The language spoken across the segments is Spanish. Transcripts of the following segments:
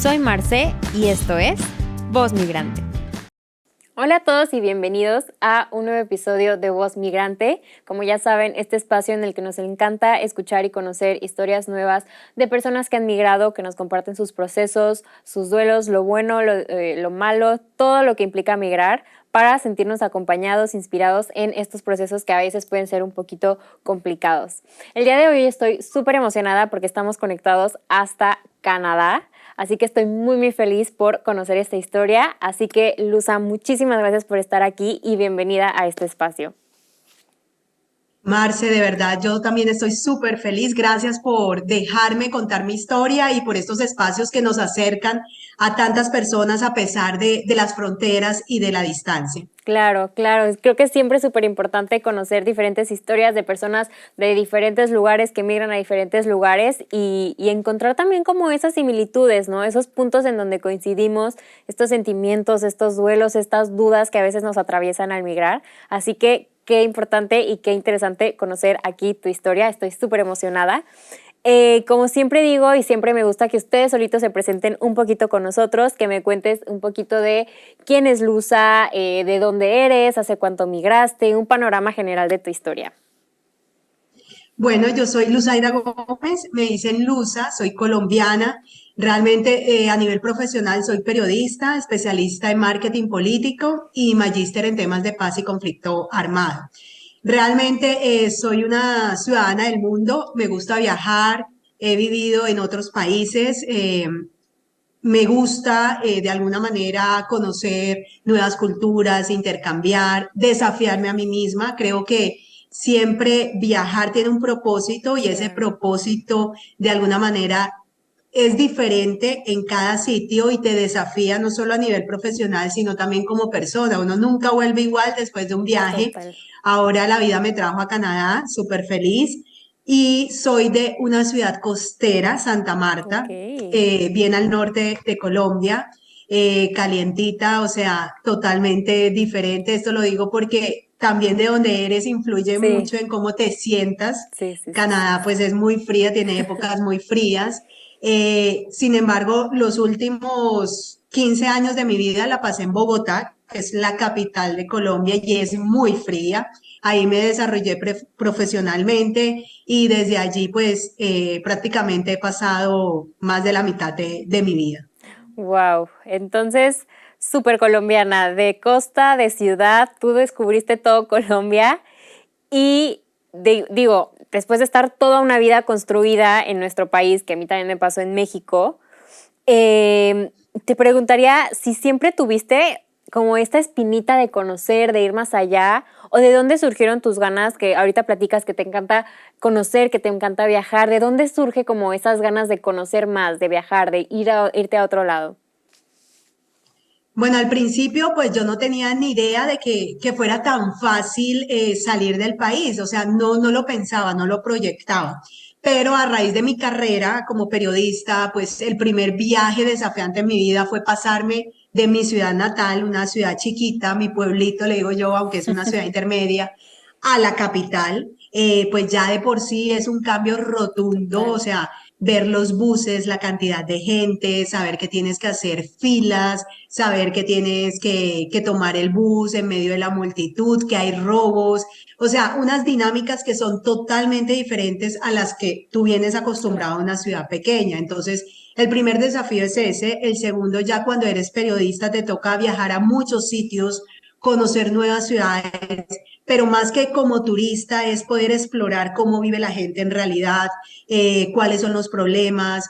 Soy Marce y esto es Voz Migrante. Hola a todos y bienvenidos a un nuevo episodio de Voz Migrante. Como ya saben, este espacio en el que nos encanta escuchar y conocer historias nuevas de personas que han migrado, que nos comparten sus procesos, sus duelos, lo bueno, lo malo, todo lo que implica migrar, para sentirnos acompañados, inspirados en estos procesos que a veces pueden ser un poquito complicados. El día de hoy estoy súper emocionada porque estamos conectados hasta Canadá. Así que estoy muy feliz por conocer esta historia. Así que, Luza, muchísimas gracias por estar aquí y bienvenida a este espacio. Marce, de verdad, yo también estoy súper feliz. Gracias por dejarme contar mi historia y por estos espacios que nos acercan a tantas personas a pesar de las fronteras y de la distancia. Claro. Creo que siempre es súper importante conocer diferentes historias de personas de diferentes lugares que migran a diferentes lugares y encontrar también como esas similitudes, ¿no? Esos puntos en donde coincidimos, estos sentimientos, estos duelos, estas dudas que a veces nos atraviesan al migrar. Así que qué importante y qué interesante conocer aquí tu historia. Estoy súper emocionada. Como siempre digo y siempre me gusta que ustedes solitos se presenten un poquito con nosotros, que me cuentes un poquito de quién es Luza, de dónde eres, hace cuánto migraste, un panorama general de tu historia. Bueno, yo soy Luzaida Gómez, me dicen Luza, soy colombiana. Realmente a nivel profesional soy periodista, especialista en marketing político y magíster en temas de paz y conflicto armado. Realmente soy una ciudadana del mundo, me gusta viajar, he vivido en otros países, me gusta de alguna manera conocer nuevas culturas, intercambiar, desafiarme a mí misma. Creo que siempre viajar tiene un propósito y ese Claro. propósito de alguna manera es diferente en cada sitio y te desafía no solo a nivel profesional, sino también como persona. Uno nunca vuelve igual después de un viaje. Total. Ahora la vida me trajo a Canadá, súper feliz. Y soy de una ciudad costera, Santa Ok. Marta, bien al norte de Colombia, calientita, o sea, totalmente diferente. Esto lo digo porque también de donde eres influye Sí, mucho en cómo te sientas. sí. Canadá pues es muy fría, tiene épocas muy frías. Sin embargo, los últimos 15 años de mi vida la pasé en Bogotá, que es la capital de Colombia y es muy fría. Ahí me desarrollé profesionalmente y desde allí pues prácticamente he pasado más de la mitad de mi vida. Wow. Entonces, súper colombiana, de costa, de ciudad, tú descubriste todo Colombia. Y digo, después de estar toda una vida construida en nuestro país, que a mí también me pasó en México, te preguntaría si siempre tuviste como esta espinita de conocer, de ir más allá, o de dónde surgieron tus ganas, que ahorita platicas que te encanta conocer, que te encanta viajar, ¿de dónde surge como esas ganas de conocer más, de viajar, de irte a otro lado? Bueno, al principio pues yo no tenía ni idea de que fuera tan fácil salir del país, o sea, no lo pensaba, no lo proyectaba. Pero a raíz de mi carrera como periodista, pues el primer viaje desafiante en mi vida fue pasarme de mi ciudad natal, una ciudad chiquita, mi pueblito, le digo yo, aunque es una ciudad intermedia, a la capital. Pues ya de por sí es un cambio rotundo, o Total. sea, ver los buses, la cantidad de gente, saber que tienes que hacer filas, saber que tienes que tomar el bus en medio de la multitud, que hay robos, o sea, unas dinámicas que son totalmente diferentes a las que tú vienes acostumbrado Claro. a una ciudad pequeña. Entonces, el primer desafío es ese. El segundo, ya cuando eres periodista, te toca viajar a muchos sitios, conocer nuevas ciudades, pero más que como turista es poder explorar cómo vive la gente en realidad, cuáles son los problemas,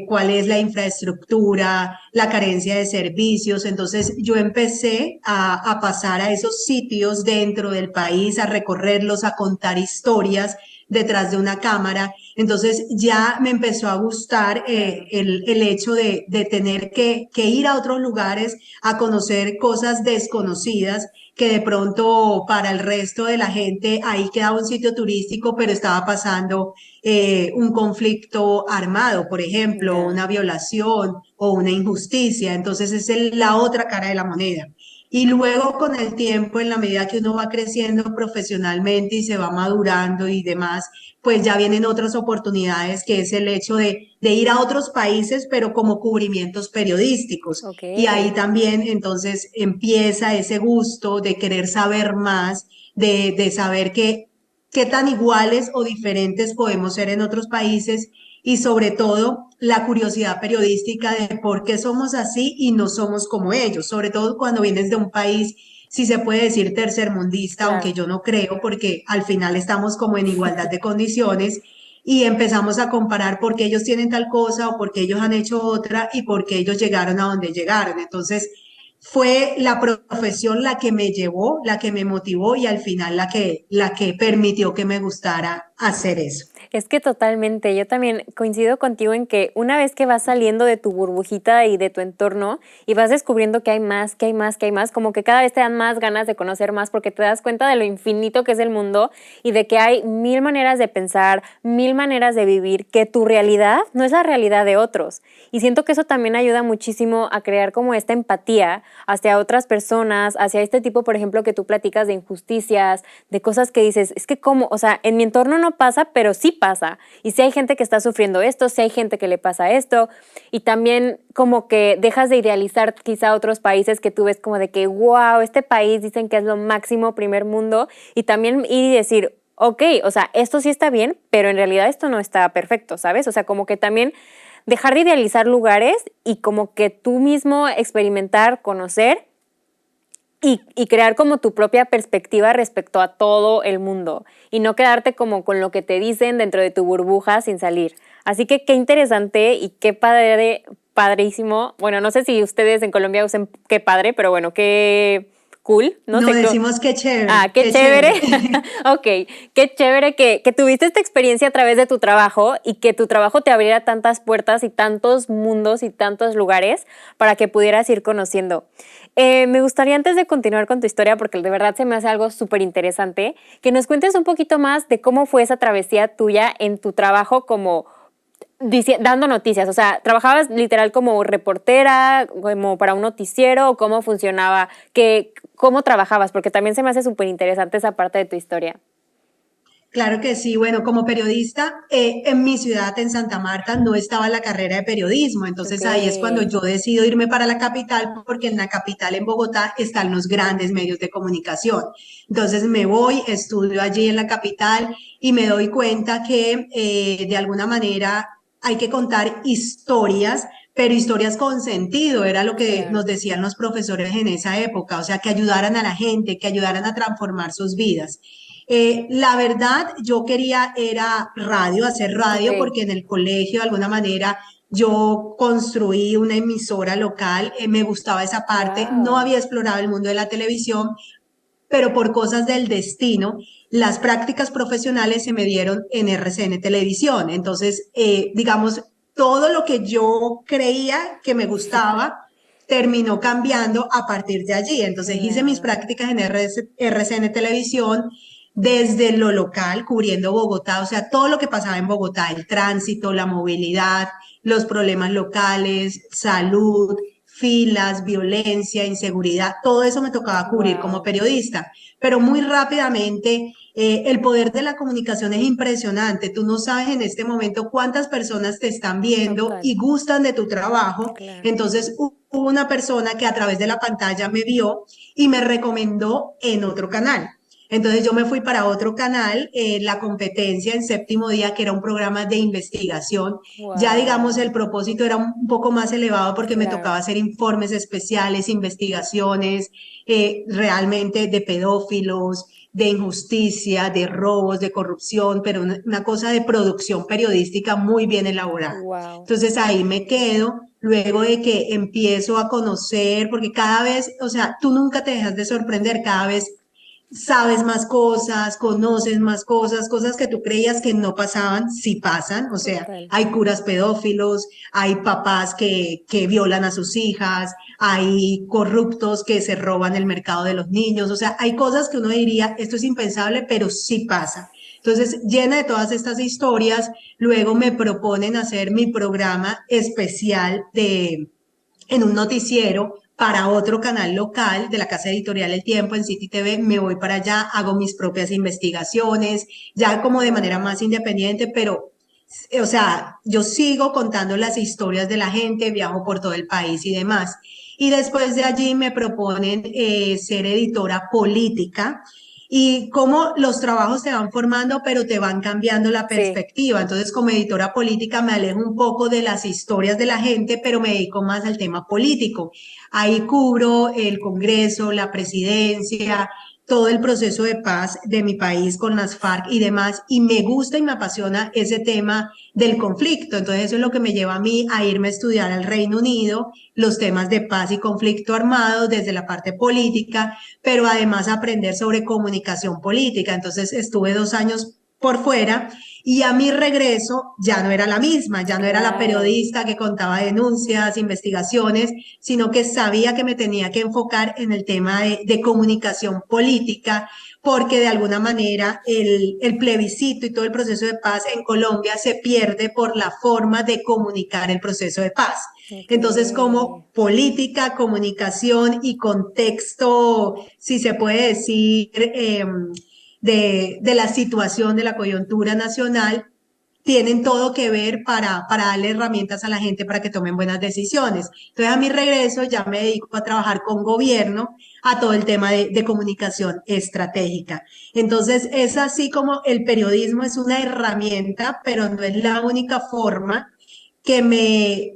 cuál es la infraestructura, la carencia de servicios. Entonces yo empecé a pasar a esos sitios dentro del país, a recorrerlos, a contar historias detrás de una cámara. Entonces ya me empezó a gustar Claro. el hecho de tener que ir a otros lugares a conocer cosas desconocidas que de pronto para el resto de la gente ahí quedaba un sitio turístico, pero estaba pasando un conflicto armado, por ejemplo, Ya. una violación o una injusticia. Entonces es la otra cara de la moneda. Y luego con el tiempo, en la medida que uno va creciendo profesionalmente y se va madurando y demás, pues ya vienen otras oportunidades, que es el hecho de ir a otros países, pero como cubrimientos periodísticos. Ok, Y ahí también entonces empieza ese gusto de querer saber más, de saber qué tan iguales o diferentes podemos ser en otros países y sobre todo la curiosidad periodística de por qué somos así y no somos como ellos, sobre todo cuando vienes de un país, si se puede decir tercermundista, aunque claro. yo no creo, porque al final estamos como en igualdad de condiciones y empezamos a comparar por qué ellos tienen tal cosa o por qué ellos han hecho otra y por qué ellos llegaron a donde llegaron. Entonces, fue la profesión la que me llevó, la que me motivó y al final la que permitió que me gustara hacer eso. Es que totalmente, yo también coincido contigo en que una vez que vas saliendo de tu burbujita y de tu entorno y vas descubriendo que hay más, que hay más, que hay más, como que cada vez te dan más ganas de conocer más porque te das cuenta de lo infinito que es el mundo y de que hay mil maneras de pensar, mil maneras de vivir, que tu realidad no es la realidad de otros. Y siento que eso también ayuda muchísimo a crear como esta empatía hacia otras personas, hacia este tipo, por ejemplo, que tú platicas de injusticias, de cosas que dices, es que como, o sea, en mi entorno no pasa, pero sí pasa. Y si hay gente que está sufriendo esto, si hay gente que le pasa esto, y también como que dejas de idealizar quizá otros países que tú ves como de que, wow, este país dicen que es lo máximo, primer mundo, y también ir y decir, ok, o sea, esto sí está bien, pero en realidad esto no está perfecto, ¿sabes? O sea, como que también dejar de idealizar lugares y como que tú mismo experimentar, conocer y crear como tu propia perspectiva respecto a todo el mundo y no quedarte como con lo que te dicen dentro de tu burbuja sin salir. Así que qué interesante y qué padre, padrísimo. Bueno, no sé si ustedes en Colombia usen qué padre, pero bueno, qué cool. No No sé. decimos qué chévere, Ah, qué qué chévere. chévere. Ok, qué chévere que tuviste esta experiencia a través de tu trabajo y que tu trabajo te abriera tantas puertas y tantos mundos y tantos lugares para que pudieras ir conociendo. Me gustaría antes de continuar con tu historia, porque de verdad se me hace algo súper interesante, que nos cuentes un poquito más de cómo fue esa travesía tuya en tu trabajo como dando noticias. O sea, ¿trabajabas literal como reportera, como para un noticiero o cómo funcionaba? ¿Cómo trabajabas? Porque también se me hace súper interesante esa parte de tu historia. Claro que sí. Bueno, como periodista, en mi ciudad, en Santa Marta, no estaba la carrera de periodismo. Ok, Entonces ahí es cuando yo decido irme para la capital, porque en la capital, en Bogotá, están los grandes medios de comunicación. Entonces me voy, estudio allí en la capital y me doy cuenta que de alguna manera hay que contar historias, pero historias con sentido, era lo que nos claro. decían los profesores en esa época, o sea, que ayudaran a la gente, que ayudaran a transformar sus vidas. La verdad, yo quería era radio, hacer Ok, radio, porque en el colegio de alguna manera yo construí una emisora local, me gustaba esa parte, no wow. había explorado el mundo de la televisión, pero por cosas del destino, las prácticas profesionales se me dieron en RCN Televisión. Entonces, digamos, todo lo que yo creía que me gustaba terminó cambiando a partir de allí. Entonces, hice mis Claro. prácticas en RCN Televisión desde lo local, cubriendo Bogotá, o sea, todo lo que pasaba en Bogotá, el tránsito, la movilidad, los problemas locales, salud, filas, violencia, inseguridad, todo eso me tocaba cubrir como Wow. periodista, pero muy rápidamente el poder de la comunicación es impresionante. Tú no sabes en este momento cuántas personas te están viendo Total. y gustan de tu trabajo. Claro. Entonces hubo una persona que a través de la pantalla me vio y me recomendó en otro canal. Entonces yo me fui para otro canal, La Competencia en Séptimo Día, que era un programa de investigación. Ya digamos el Wow. propósito era un poco más elevado porque me tocaba Claro. hacer informes especiales, investigaciones realmente de pedófilos, de injusticia, de robos, de corrupción, pero una cosa de producción periodística muy bien elaborada. Wow. Entonces ahí me quedo, luego de que empiezo a conocer, porque cada vez, o sea, tú nunca te dejas de sorprender, cada vez sabes más cosas, conoces más cosas, cosas que tú creías que no pasaban, sí pasan, o sea, Total. hay curas pedófilos, hay papás que violan a sus hijas, hay corruptos que se roban el mercado de los niños, o sea, hay cosas que uno diría, esto es impensable, pero sí pasa. Entonces, llena de todas estas historias, luego me proponen hacer mi programa especial en un noticiero para otro canal local de la casa editorial El Tiempo en City TV, me voy para allá, hago mis propias investigaciones, ya como de manera más independiente, pero, o sea, yo sigo contando las historias de la gente, viajo por todo el país y demás. Y después de allí me proponen ser editora política y cómo los trabajos te van formando, pero te van cambiando la Sí. perspectiva. Entonces, como editora política me alejo un poco de las historias de la gente, pero me dedico más al tema político. Ahí cubro el Congreso, la presidencia, todo el proceso de paz de mi país con las FARC y demás, y me gusta y me apasiona ese tema del conflicto. Entonces eso es lo que me lleva a mí a irme a estudiar al Reino Unido, los temas de paz y conflicto armado desde la parte política, pero además aprender sobre comunicación política. Entonces estuve 2 años por fuera y a mi regreso ya no era la misma, ya no era la Claro. periodista que contaba denuncias, investigaciones, sino que sabía que me tenía que enfocar en el tema de comunicación política, porque de alguna manera el plebiscito y todo el proceso de paz en Colombia se pierde por la forma de comunicar el proceso de paz. Ok. Entonces, como política, comunicación y contexto, si se puede decir, de la situación de la coyuntura nacional, tienen todo que ver para darle herramientas a la gente para que tomen buenas decisiones. Entonces, a mi regreso ya me dedico a trabajar con gobierno, a todo el tema de comunicación estratégica. Entonces, es así como el periodismo es una herramienta, pero no es la única forma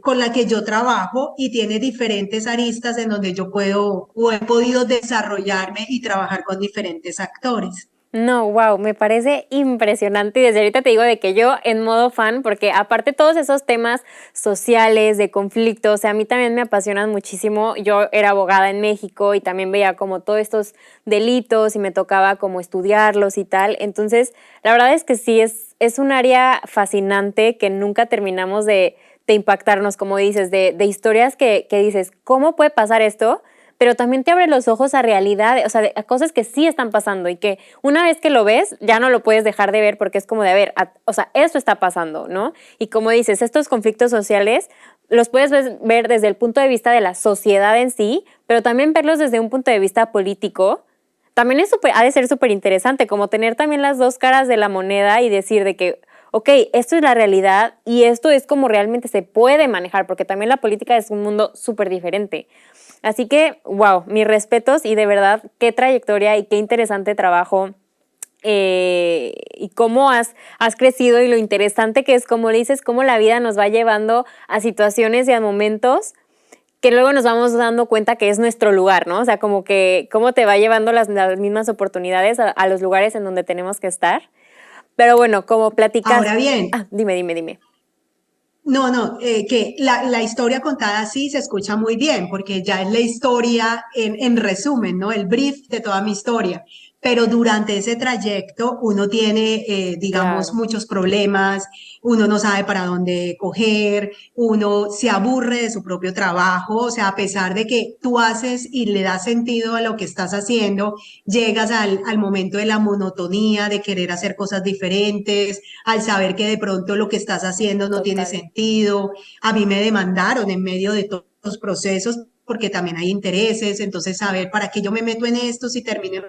con la que yo trabajo y tiene diferentes aristas en donde yo puedo o he podido desarrollarme y trabajar con diferentes actores. No, wow, me parece impresionante y desde ahorita te digo de que yo en modo fan, porque aparte todos esos temas sociales, de conflicto, o sea, a mí también me apasionan muchísimo. Yo era abogada en México y también veía como todos estos delitos y me tocaba como estudiarlos y tal. Entonces, la verdad es que sí, es un área fascinante que nunca terminamos de impactarnos, como dices, de historias que dices, ¿cómo puede pasar esto? Pero también te abre los ojos a realidad, o sea, a cosas que sí están pasando y que una vez que lo ves, ya no lo puedes dejar de ver porque es como de, a ver, o sea, esto está pasando, ¿no? Y como dices, estos conflictos sociales los puedes ver desde el punto de vista de la sociedad en sí, pero también verlos desde un punto de vista político. También ha de ser súper interesante, como tener también las dos caras de la moneda y decir de que, ok, esto es la realidad y esto es como realmente se puede manejar, porque también la política es un mundo súper diferente. Así que, wow, mis respetos y de verdad, qué trayectoria y qué interesante trabajo y cómo has crecido y lo interesante que es, como le dices, cómo la vida nos va llevando a situaciones y a momentos que luego nos vamos dando cuenta que es nuestro lugar, ¿no? O sea, como que cómo te va llevando las mismas oportunidades a los lugares en donde tenemos que estar. Pero bueno, como platicas... Ahora bien, Ah, dime. no, no, que la historia contada así se escucha muy bien, porque ya es la historia en resumen, ¿no? El brief de toda mi historia. Pero durante ese trayecto uno tiene, digamos, Claro, muchos problemas, uno no sabe para dónde coger, uno se aburre de su propio trabajo, o sea, a pesar de que tú haces y le das sentido a lo que estás haciendo, llegas al momento de la monotonía, de querer hacer cosas diferentes, al saber que de pronto lo que estás haciendo no tiene total. sentido. A mí me demandaron en medio de todos los procesos porque también hay intereses, entonces saber para qué yo me meto en esto si termino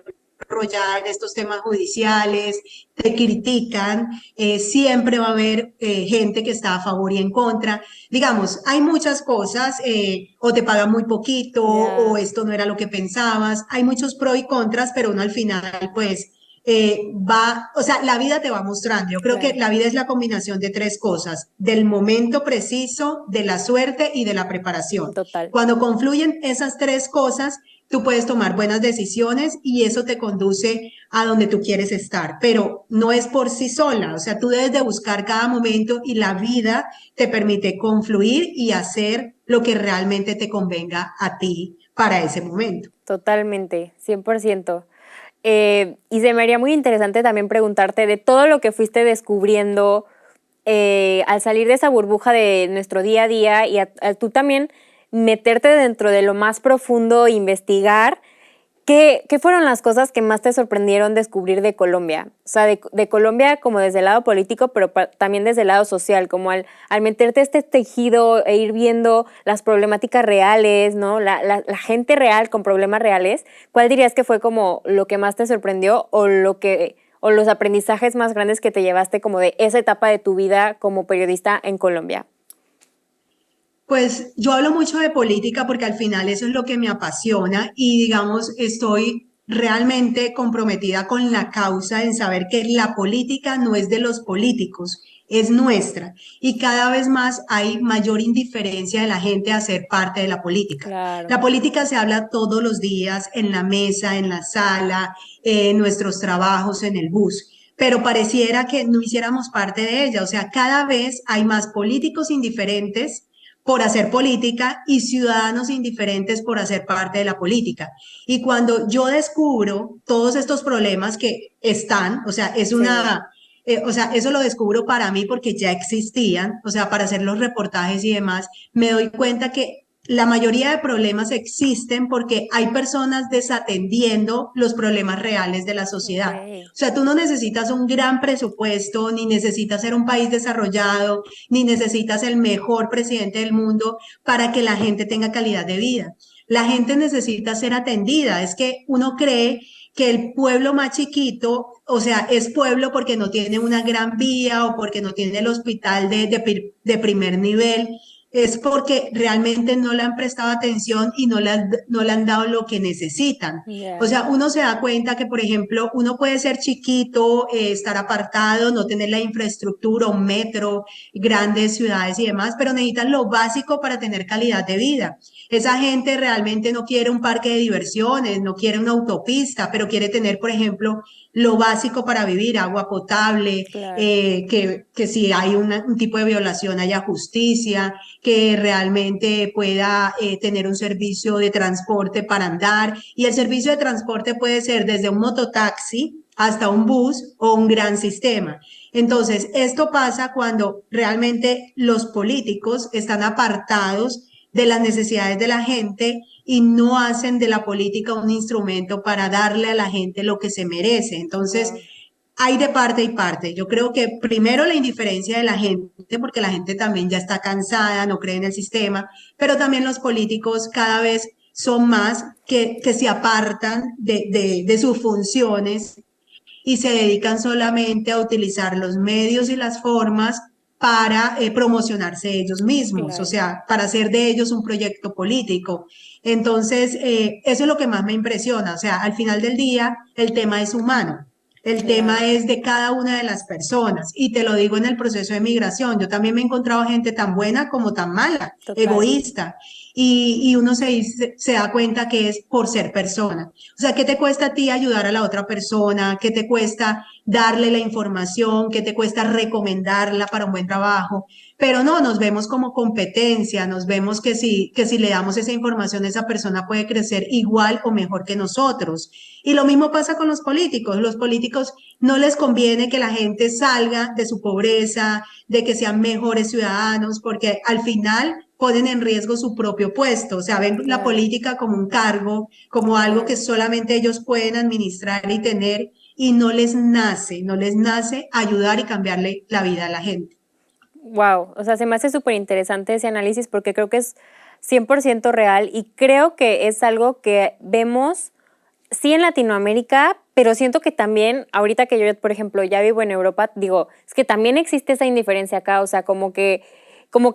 enrollada en estos temas judiciales, te critican, siempre va a haber gente que está a favor y en contra. Digamos, hay muchas cosas, o te pagan muy poquito, o Ya, esto no era lo que pensabas, hay muchos pros y contras, pero uno al final, pues, o sea, la vida te va mostrando. Yo creo que claro, la vida es la combinación de tres cosas, del momento preciso, de la suerte y de la preparación. total. Cuando confluyen esas tres cosas, tú puedes tomar buenas decisiones y eso te conduce a donde tú quieres estar, pero no es por sí sola, o sea, tú debes de buscar cada momento y la vida te permite confluir y hacer lo que realmente te convenga a ti para ese momento. Totalmente, 100%. Y se me haría muy interesante también preguntarte de todo lo que fuiste descubriendo al salir de esa burbuja de nuestro día a día y a tú también meterte dentro de lo más profundo, investigar. ¿Qué fueron las cosas que más te sorprendieron descubrir de Colombia? O sea, de Colombia como desde el lado político, pero también desde el lado social, como al meterte este tejido e ir viendo las problemáticas reales, ¿no? La gente real con problemas reales. ¿Cuál dirías que fue como lo que más te sorprendió o los aprendizajes más grandes que te llevaste como de esa etapa de tu vida como periodista en Colombia? Pues yo hablo mucho de política porque al final eso es lo que me apasiona y digamos, estoy realmente comprometida con la causa en saber que la política no es de los políticos, es nuestra. Y cada vez más hay mayor indiferencia de la gente a ser parte de la política. Claro. La política se habla todos los días en la mesa, en la sala, en nuestros trabajos, en el bus. Pero pareciera que no hiciéramos parte de ella. O sea, cada vez hay más políticos indiferentes por hacer política y ciudadanos indiferentes por hacer parte de la política. Y cuando yo descubro todos estos problemas que están, o sea, es Sí. una, o sea, eso lo descubro para mí porque ya existían, o sea, para hacer los reportajes y demás, me doy cuenta que la mayoría de problemas existen porque hay personas desatendiendo los problemas reales de la sociedad. Ok. O sea, tú no necesitas un gran presupuesto, ni necesitas ser un país desarrollado, ni necesitas el mejor presidente del mundo para que la gente tenga calidad de vida. La gente necesita ser atendida. Es que uno cree que el pueblo más chiquito, o sea, es pueblo porque no tiene una gran vía o porque no tiene el hospital de primer nivel, es porque realmente no le han prestado atención y no le han dado lo que necesitan. O Ya. sea, uno se da cuenta que, por ejemplo, uno puede ser chiquito, estar apartado, no tener la infraestructura, un metro, grandes ciudades y demás, pero necesitan lo básico para tener calidad de vida. Esa gente realmente no quiere un parque de diversiones, no quiere una autopista, pero quiere tener, por ejemplo, lo básico para vivir, agua potable, Claro. que si hay un tipo de violación haya justicia, que realmente pueda tener un servicio de transporte para andar. Y el servicio de transporte puede ser desde un mototaxi hasta un bus o un gran sistema. Entonces, esto pasa cuando realmente los políticos están apartados de las necesidades de la gente y no hacen de la política un instrumento para darle a la gente lo que se merece. Entonces, Wow. hay de parte y parte. Yo creo que primero la indiferencia de la gente, porque la gente también ya está cansada, no cree en el sistema, pero también los políticos cada vez son más que se apartan de sus funciones y se dedican solamente a utilizar los medios y las formas para promocionarse ellos mismos, o Claro. sea, para hacer de ellos un proyecto político. Entonces, eso es lo que más me impresiona, o sea, al final del día, el tema es humano. El Claro. tema es de cada una de las personas y te lo digo en el proceso de migración. Yo también me he encontrado gente tan buena como tan mala, Total. egoísta, y uno se da cuenta que es por ser persona. O sea, ¿qué te cuesta a ti ayudar a la otra persona? ¿Qué te cuesta darle la información? ¿Qué te cuesta recomendarla para un buen trabajo? Pero no, nos vemos como competencia, nos vemos que si le damos esa información, esa persona puede crecer igual o mejor que nosotros. Y lo mismo pasa con los políticos. Los políticos no les conviene que la gente salga de su pobreza, de que sean mejores ciudadanos, porque al final ponen en riesgo su propio puesto, o sea, ven la Claro. política como un cargo, como algo que Claro. solamente ellos pueden administrar y tener, y no les nace ayudar y cambiarle la vida a la gente. Wow, o sea, se me hace súper interesante ese análisis porque creo que es 100% real y creo que es algo que vemos, sí, en Latinoamérica, pero siento que también, ahorita que yo, por ejemplo, ya vivo en Europa, digo, es que también existe esa indiferencia acá, o sea, como que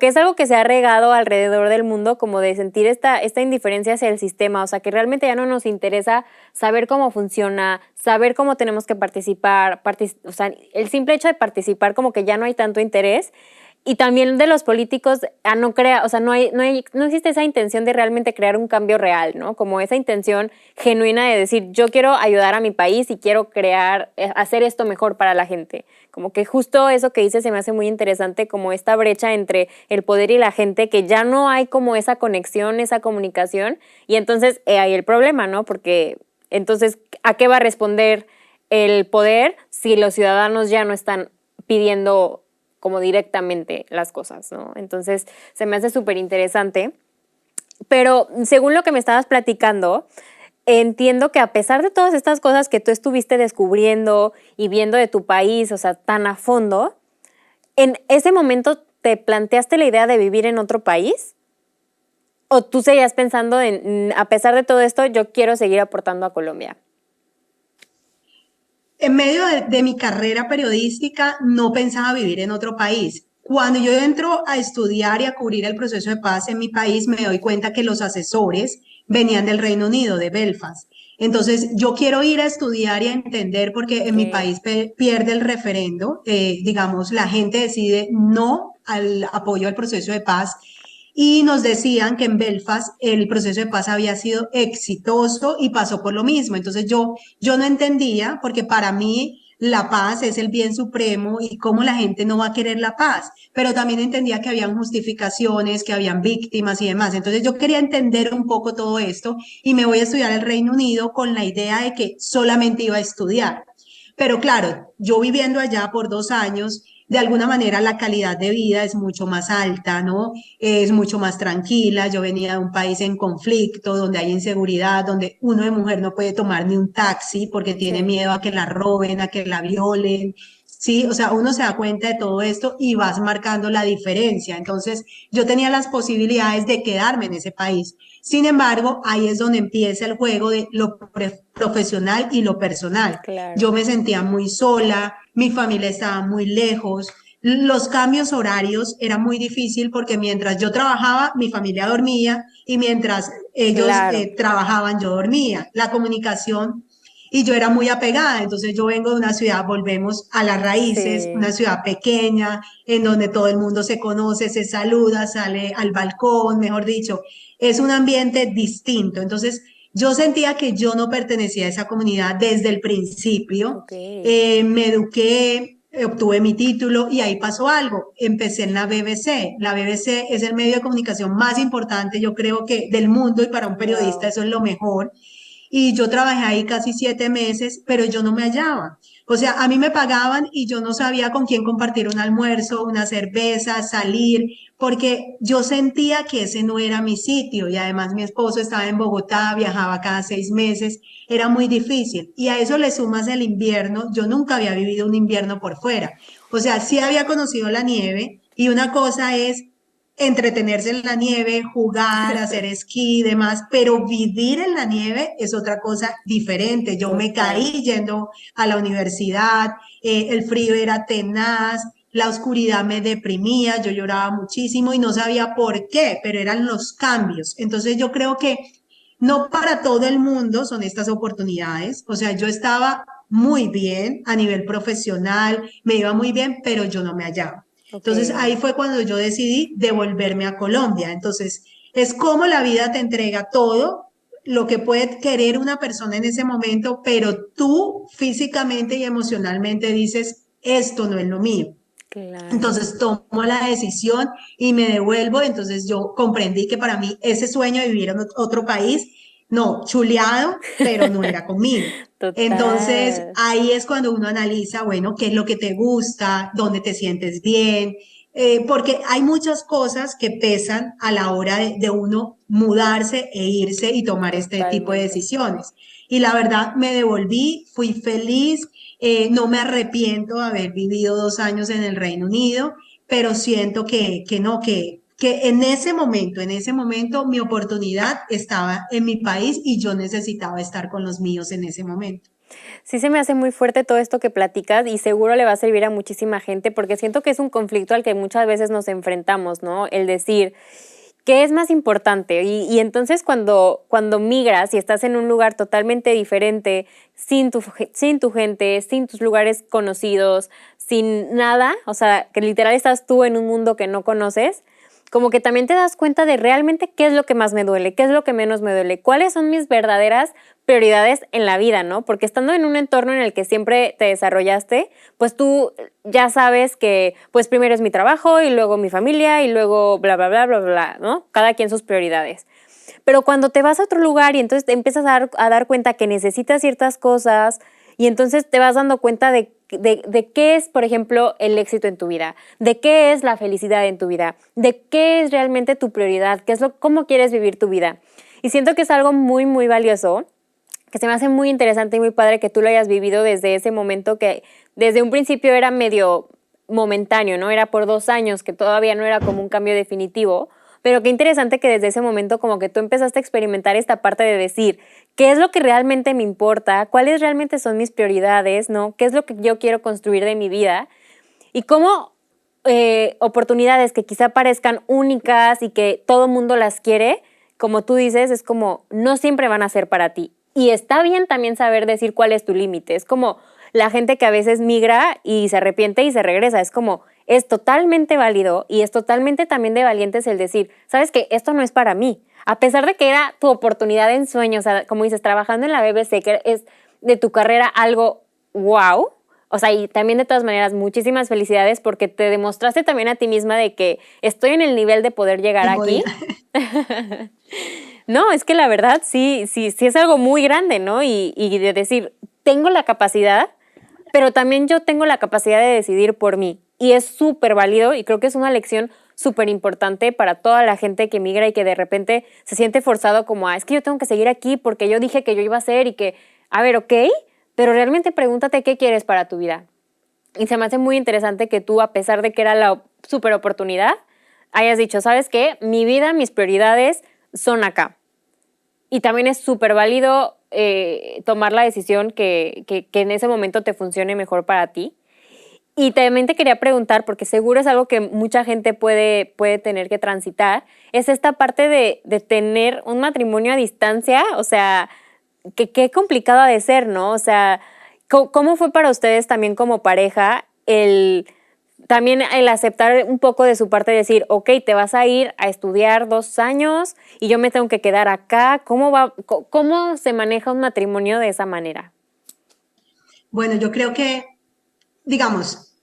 es algo que se ha regado alrededor del mundo, como de sentir esta indiferencia hacia el sistema, o sea, que realmente ya no nos interesa saber cómo funciona, saber cómo tenemos que participar, o sea, el simple hecho de participar como que ya no hay tanto interés. Y también de los políticos a no crear, o sea, no existe esa intención de realmente crear un cambio real, ¿no? Como esa intención genuina de decir, yo quiero ayudar a mi país y quiero hacer esto mejor para la gente. Como que justo eso que dices se me hace muy interesante, como esta brecha entre el poder y la gente, que ya no hay como esa conexión, esa comunicación, y entonces hay el problema, ¿no? Porque entonces, ¿a qué va a responder el poder si los ciudadanos ya no están pidiendo como directamente las cosas, ¿no? Entonces, se me hace súper interesante. Pero según lo que me estabas platicando, entiendo que a pesar de todas estas cosas que tú estuviste descubriendo y viendo de tu país, o sea, tan a fondo, ¿en ese momento te planteaste la idea de vivir en otro país? ¿O tú seguías pensando en, a pesar de todo esto, yo quiero seguir aportando a Colombia? En medio de mi carrera periodística no pensaba vivir en otro país. Cuando yo entro a estudiar y a cubrir el proceso de paz en mi país, me doy cuenta que los asesores venían del Reino Unido, de Belfast. Entonces, yo quiero ir a estudiar y a entender porque en mi Okay. país pierde el referendo, digamos, la gente decide no al apoyo al proceso de paz y nos decían que en Belfast el proceso de paz había sido exitoso y pasó por lo mismo. Entonces yo no entendía, porque para mí la paz es el bien supremo y cómo la gente no va a querer la paz, pero también entendía que habían justificaciones, que habían víctimas y demás. Entonces yo quería entender un poco todo esto y me voy a estudiar el Reino Unido con la idea de que solamente iba a estudiar. Pero claro, yo viviendo allá por 2 años, de alguna manera la calidad de vida es mucho más alta, ¿no? Es mucho más tranquila. Yo venía de un país en conflicto, donde hay inseguridad, donde uno de mujer no puede tomar ni un taxi porque tiene Sí. miedo a que la roben, a que la violen. Sí, o sea, uno se da cuenta de todo esto y vas marcando la diferencia. Entonces, yo tenía las posibilidades de quedarme en ese país. Sin embargo, ahí es donde empieza el juego de lo profesional y lo personal. Claro. Yo me sentía muy sola, mi familia estaba muy lejos, los cambios horarios eran muy difícil porque mientras yo trabajaba, mi familia dormía y mientras ellos Claro. trabajaban, yo dormía. La comunicación y yo era muy apegada, entonces yo vengo de una ciudad, volvemos a las raíces, una Sí. ciudad pequeña, en donde todo el mundo se conoce, se saluda, sale al balcón, mejor dicho, es un ambiente distinto. Entonces, yo sentía que yo no pertenecía a esa comunidad desde el principio. Ok. Me eduqué, obtuve mi título y ahí pasó algo. Empecé en la BBC. La BBC es el medio de comunicación más importante, yo creo que del mundo y para un periodista Wow. eso es lo mejor. Y yo trabajé ahí casi 7 meses, pero yo no me hallaba. O sea, a mí me pagaban y yo no sabía con quién compartir un almuerzo, una cerveza, salir, porque yo sentía que ese no era mi sitio y además mi esposo estaba en Bogotá, viajaba cada 6 meses, era muy difícil. Y a eso le sumas el invierno, yo nunca había vivido un invierno por fuera. O sea, sí había conocido la nieve y una cosa es entretenerse en la nieve, jugar, hacer esquí y demás, pero vivir en la nieve es otra cosa diferente. Yo me Total. caí yendo a la universidad, el frío era tenaz, la oscuridad me deprimía, yo lloraba muchísimo y no sabía por qué, pero eran los cambios. Entonces yo creo que no para todo el mundo son estas oportunidades. O sea, yo estaba muy bien a nivel profesional, me iba muy bien, pero yo no me hallaba. Ok. Entonces ahí fue cuando yo decidí devolverme a Colombia. Entonces es como la vida te entrega todo lo que puede querer una persona en ese momento, pero tú físicamente y emocionalmente dices, esto no es lo mío. Claro. Entonces tomo la decisión y me devuelvo. Entonces yo comprendí que para mí ese sueño de vivir en otro país, no, chuleado, pero no era conmigo. Entonces Total. ahí es cuando uno analiza, bueno, qué es lo que te gusta, dónde te sientes bien, porque hay muchas cosas que pesan a la hora de uno mudarse e irse y tomar este tipo de Totalmente. decisiones. Y la verdad me devolví, fui feliz, no me arrepiento de haber vivido 2 años en el Reino Unido, pero siento que no, que en ese momento mi oportunidad estaba en mi país y yo necesitaba estar con los míos en ese momento. Sí se me hace muy fuerte todo esto que platicas y seguro le va a servir a muchísima gente porque siento que es un conflicto al que muchas veces nos enfrentamos, ¿no? El decir, ¿qué es más importante? Y entonces cuando migras y estás en un lugar totalmente diferente, sin tu gente, sin tus lugares conocidos, sin nada, o sea, que literal estás tú en un mundo que no conoces, como que también te das cuenta de realmente qué es lo que más me duele, qué es lo que menos me duele, cuáles son mis verdaderas prioridades en la vida, ¿no? Porque estando en un entorno en el que siempre te desarrollaste, pues tú ya sabes que pues primero es mi trabajo y luego mi familia y luego bla, bla, bla, bla, bla, ¿no? Cada quien sus prioridades. Pero cuando te vas a otro lugar y entonces te empiezas a dar cuenta que necesitas ciertas cosas y entonces te vas dando cuenta de qué es, por ejemplo, el éxito en tu vida, de qué es la felicidad en tu vida, de qué es realmente tu prioridad, qué es cómo quieres vivir tu vida. Y siento que es algo muy, muy valioso que se me hace muy interesante y muy padre que tú lo hayas vivido desde ese momento que desde un principio era medio momentáneo, ¿no? Era por 2 años, que todavía no era como un cambio definitivo, pero qué interesante que desde ese momento como que tú empezaste a experimentar esta parte de decir, ¿qué es lo que realmente me importa? ¿Cuáles realmente son mis prioridades? ¿No? ¿Qué es lo que yo quiero construir de mi vida? Y cómo oportunidades que quizá parezcan únicas y que todo mundo las quiere, como tú dices, es como no siempre van a ser para ti. Y está bien también saber decir cuál es tu límite. Es como la gente que a veces migra y se arrepiente y se regresa. Es como, es totalmente válido y es totalmente también de valientes el decir, ¿sabes qué? Esto no es para mí. A pesar de que era tu oportunidad en sueño, o sea, como dices, trabajando en la BBC, que es de tu carrera algo wow. O sea, y también de todas maneras, muchísimas felicidades porque te demostraste también a ti misma de que estoy en el nivel de poder llegar Y aquí. podía. No, es que la verdad sí es algo muy grande, ¿no? Y de decir, tengo la capacidad, pero también yo tengo la capacidad de decidir por mí. Y es súper válido y creo que es una lección súper importante para toda la gente que migra y que de repente se siente forzado como, es que yo tengo que seguir aquí porque yo dije que yo iba a hacer y que, a ver, ok, pero realmente pregúntate qué quieres para tu vida. Y se me hace muy interesante que tú, a pesar de que era la súper oportunidad, hayas dicho, ¿sabes qué? Mi vida, mis prioridades son acá. Y también es súper válido tomar la decisión que en ese momento te funcione mejor para ti. Y también te quería preguntar, porque seguro es algo que mucha gente puede tener que transitar, es esta parte de tener un matrimonio a distancia, o sea, que qué complicado ha de ser, ¿no? O sea, ¿cómo fue para ustedes también como pareja también el aceptar un poco de su parte y decir, ok, te vas a ir a estudiar 2 años y yo me tengo que quedar acá? ¿Cómo se maneja un matrimonio de esa manera? Bueno, yo creo que, digamos,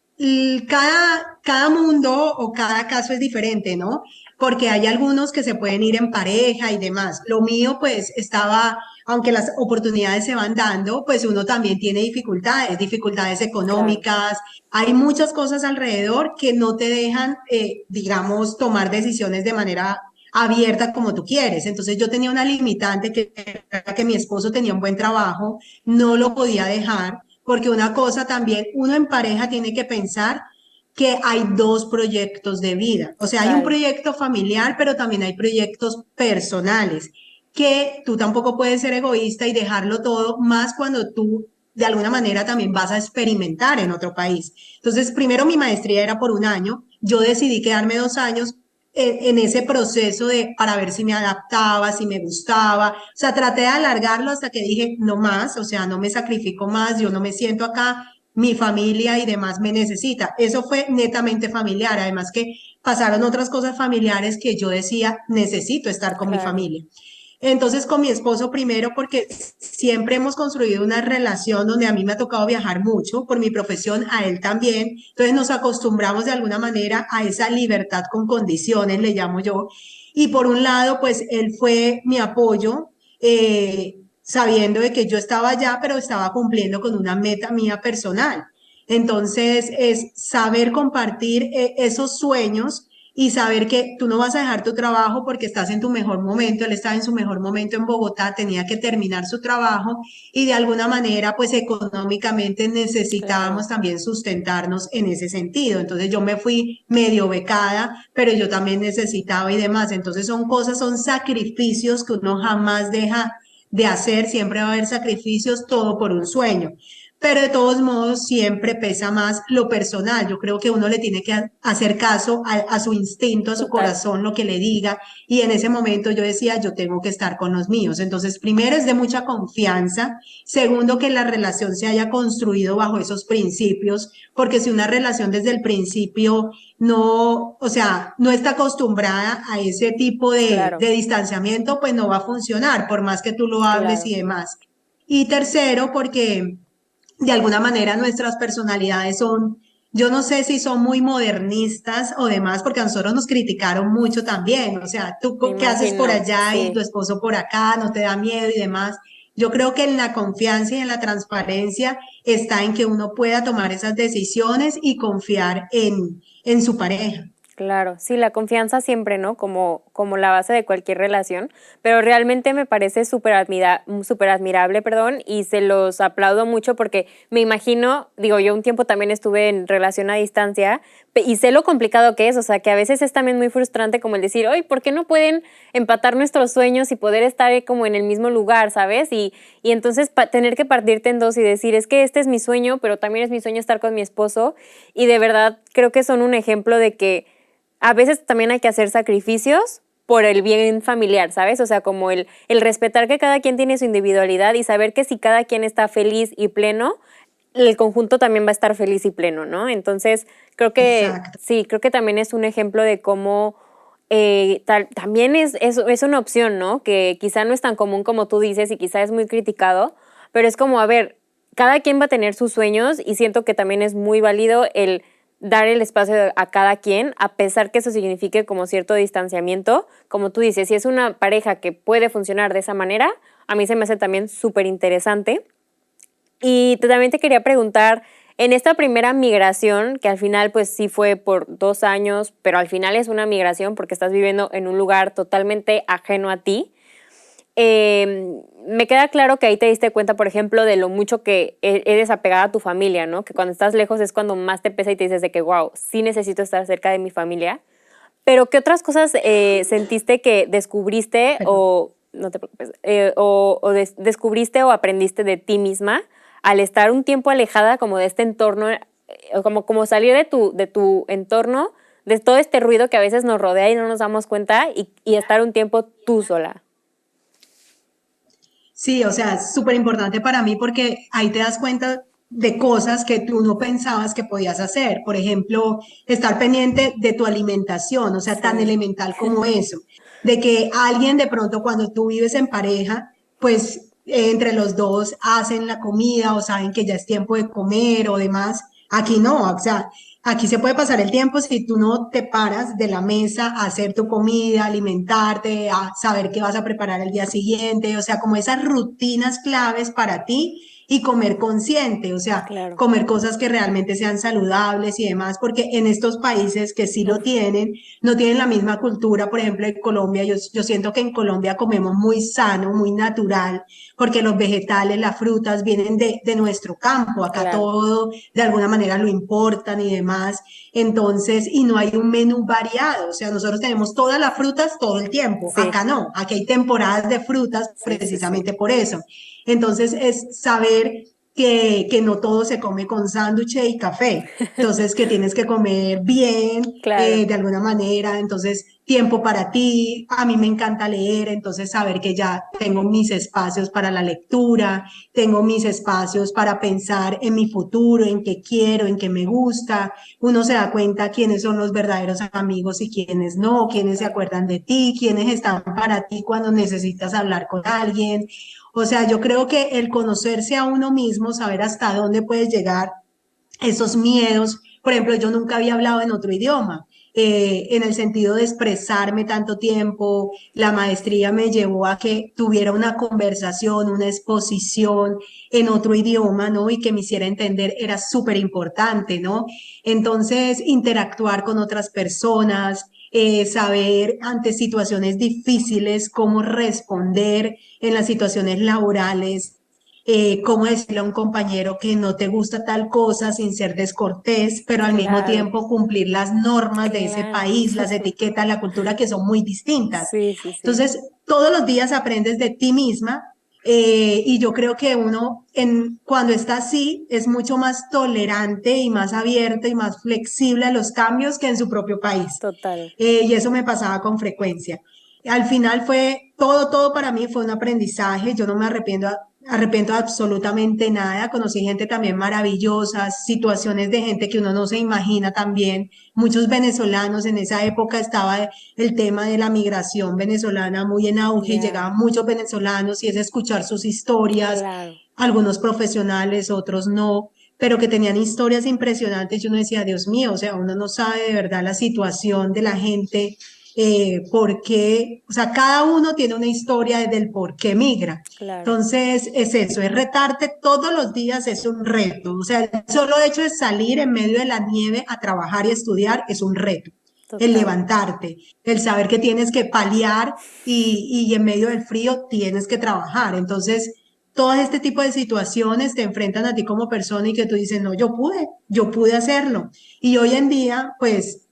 cada mundo o cada caso es diferente, ¿no? Porque hay algunos que se pueden ir en pareja y demás. Lo mío, pues, aunque las oportunidades se van dando, pues uno también tiene dificultades Claro, económicas. Hay muchas cosas alrededor que no te dejan, digamos, tomar decisiones de manera abierta como tú quieres. Entonces yo tenía una limitante que era que mi esposo tenía un buen trabajo, no lo podía dejar porque una cosa también, uno en pareja tiene que pensar que hay dos proyectos de vida. O sea, hay un total, proyecto familiar, pero también hay proyectos personales, que tú tampoco puedes ser egoísta y dejarlo todo, más cuando tú de alguna manera también vas a experimentar en otro país. Entonces, primero mi maestría era por un año, yo decidí quedarme 2 años en ese proceso para ver si me adaptaba, si me gustaba. O sea, traté de alargarlo hasta que dije, no más, o sea, no me sacrifico más, yo no me siento acá, mi familia y demás me necesita. Eso fue netamente familiar, además que pasaron otras cosas familiares que yo decía, necesito estar con mi claro. familia. Entonces, con mi esposo primero, porque siempre hemos construido una relación donde a mí me ha tocado viajar mucho por mi profesión, a él también. Entonces, nos acostumbramos de alguna manera a esa libertad con condiciones, le llamo yo. Y por un lado, pues él fue mi apoyo, sabiendo de que yo estaba allá, pero estaba cumpliendo con una meta mía personal. Entonces, es saber compartir esos sueños y saber que tú no vas a dejar tu trabajo porque estás en tu mejor momento. Él estaba en su mejor momento en Bogotá, tenía que terminar su trabajo y de alguna manera, pues económicamente necesitábamos Claro, también sustentarnos en ese sentido. Entonces yo me fui medio becada, pero yo también necesitaba y demás. Entonces son cosas, son sacrificios que uno jamás deja de hacer, siempre va a haber sacrificios, todo por un sueño. Pero de todos modos siempre pesa más lo personal. Yo creo que uno le tiene que hacer caso a su instinto, a su total. corazón, lo que le diga. Y en ese momento yo decía, yo tengo que estar con los míos. Entonces, primero es de mucha confianza. Segundo, que la relación se haya construido bajo esos principios, porque si una relación desde el principio no, o sea, no está acostumbrada a ese tipo Claro, de distanciamiento, pues no va a funcionar, por más que tú lo hables claro. y demás. Y tercero, porque de alguna manera nuestras personalidades son, yo no sé si son muy modernistas o demás, porque a nosotros nos criticaron mucho también, o sea, tú Me qué haces por imagino, allá y tu sí. esposo por acá, no te da miedo y demás. Yo creo que en la confianza y en la transparencia está en que uno pueda tomar esas decisiones y confiar en su pareja. Claro, sí, la confianza siempre, ¿no? Como la base de cualquier relación, pero realmente me parece súper admirable, perdón, y se los aplaudo mucho porque me imagino, digo, yo un tiempo también estuve en relación a distancia y sé lo complicado que es, o sea, que a veces es también muy frustrante como el decir, oye, ¿por qué no pueden empatar nuestros sueños y poder estar como en el mismo lugar, ¿sabes? Y entonces tener que partirte en dos y decir, es que este es mi sueño, pero también es mi sueño estar con mi esposo, y de verdad creo que son un ejemplo de que a veces también hay que hacer sacrificios por el bien familiar, ¿sabes? O sea, como el respetar que cada quien tiene su individualidad y saber que si cada quien está feliz y pleno, el conjunto también va a estar feliz y pleno, ¿no? Entonces, creo que Exacto. sí, creo que también es un ejemplo de cómo también es una opción, ¿no? Que quizá no es tan común como tú dices y quizá es muy criticado, pero es como, a ver, cada quien va a tener sus sueños y siento que también es muy válido el dar el espacio a cada quien, a pesar que eso signifique como cierto distanciamiento. Como tú dices, si es una pareja que puede funcionar de esa manera, a mí se me hace también súper interesante. Y también te quería preguntar, en esta primera migración, que al final pues sí fue por 2 años, pero al final es una migración porque estás viviendo en un lugar totalmente ajeno a ti, me queda claro que ahí te diste cuenta, por ejemplo, de lo mucho que eres apegada a tu familia, ¿no? Que cuando estás lejos es cuando más te pesa y te dices de que, wow, sí necesito estar cerca de mi familia. Pero ¿qué otras cosas sentiste que descubriste Perdón. o, no te preocupes, descubriste o aprendiste de ti misma al estar un tiempo alejada como de este entorno, como salir de tu entorno, de todo este ruido que a veces nos rodea y no nos damos cuenta y estar un tiempo tú sola? Sí, o sea, es súper importante para mí porque ahí te das cuenta de cosas que tú no pensabas que podías hacer. Por ejemplo, estar pendiente de tu alimentación, o sea, tan Sí. elemental como eso. De que alguien de pronto cuando tú vives en pareja, pues entre los dos hacen la comida o saben que ya es tiempo de comer o demás. Aquí no, o sea, aquí se puede pasar el tiempo si tú no te paras de la mesa a hacer tu comida, alimentarte, a saber qué vas a preparar el día siguiente, o sea, como esas rutinas claves para ti y comer consciente, o sea, Claro. comer cosas que realmente sean saludables y demás, porque en estos países que sí lo Uf, tienen, no tienen la misma cultura, por ejemplo, en Colombia, yo siento que en Colombia comemos muy sano, muy natural, porque los vegetales, las frutas vienen de nuestro campo, acá claro. todo de alguna manera lo importan y demás, entonces, y no hay un menú variado, o sea, nosotros tenemos todas las frutas todo el tiempo, Sí, acá no, aquí hay temporadas de frutas sí, sí, sí. precisamente por eso. Entonces, es saber que no todo se come con sándwich y café, entonces que tienes que comer bien, Claro. de alguna manera, entonces tiempo para ti, a mí me encanta leer, entonces saber que ya tengo mis espacios para la lectura, tengo mis espacios para pensar en mi futuro, en qué quiero, en qué me gusta, uno se da cuenta quiénes son los verdaderos amigos y quiénes no, quiénes se Total. acuerdan de ti, quiénes están para ti cuando necesitas hablar con alguien. O sea, yo creo que el conocerse a uno mismo, saber hasta dónde puedes llegar, esos miedos. Por ejemplo, yo nunca había hablado en otro idioma, en el sentido de expresarme tanto tiempo. La maestría me llevó a que tuviera una conversación, una exposición en otro idioma, ¿no? Y que me hiciera entender era súper importante, ¿no? Entonces, interactuar con otras personas, saber ante situaciones difíciles cómo responder en las situaciones laborales, cómo decirle a un compañero que no te gusta tal cosa sin ser descortés, pero al mismo Claro, tiempo cumplir las normas de ese claro. país, las etiquetas, la cultura que son muy distintas. Sí, sí, sí. Entonces, todos los días aprendes de ti misma, y yo creo que uno cuando está así es mucho más tolerante y más abierto y más flexible a los cambios que en su propio país. Total. Y eso me pasaba con frecuencia. Al final fue todo para mí fue un aprendizaje. Yo no me arrepiento de absolutamente nada. Conocí gente también maravillosa, situaciones de gente que uno no se imagina también. Muchos venezolanos, en esa época estaba el tema de la migración venezolana muy en auge y Ya, llegaban muchos venezolanos y es escuchar sus historias, claro. algunos profesionales, otros no, pero que tenían historias impresionantes. Yo no decía, Dios mío, o sea, uno no sabe de verdad la situación de la gente, por qué, o sea, cada uno tiene una historia del por qué migra. Claro. Entonces, es eso, es retarte todos los días, es un reto. O sea, el solo hecho de salir en medio de la nieve a trabajar y estudiar es un reto. el Total. levantarte, el saber que tienes que paliar y en medio del frío tienes que trabajar. Entonces, todo este tipo de situaciones te enfrentan a ti como persona y que tú dices, no, yo pude hacerlo. Y hoy en día, pues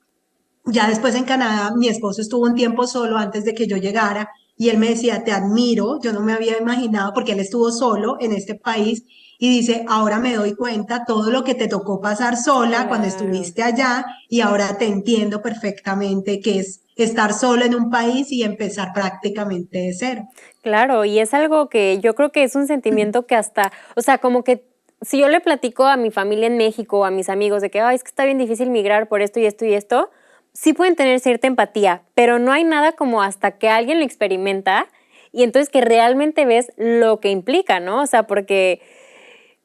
ya después en Canadá, mi esposo estuvo un tiempo solo antes de que yo llegara y él me decía, te admiro, yo no me había imaginado porque él estuvo solo en este país y dice, ahora me doy cuenta todo lo que te tocó pasar sola cuando Claro. estuviste allá y ahora te entiendo perfectamente que es estar solo en un país y empezar prácticamente de cero. Claro, y es algo que yo creo que es un sentimiento que hasta, o sea, como que si yo le platico a mi familia en México, a mis amigos de que, ay, es que está bien difícil migrar por esto y esto y esto, sí pueden tener cierta empatía, pero no hay nada como hasta que alguien lo experimenta y entonces que realmente ves lo que implica, ¿no? O sea, porque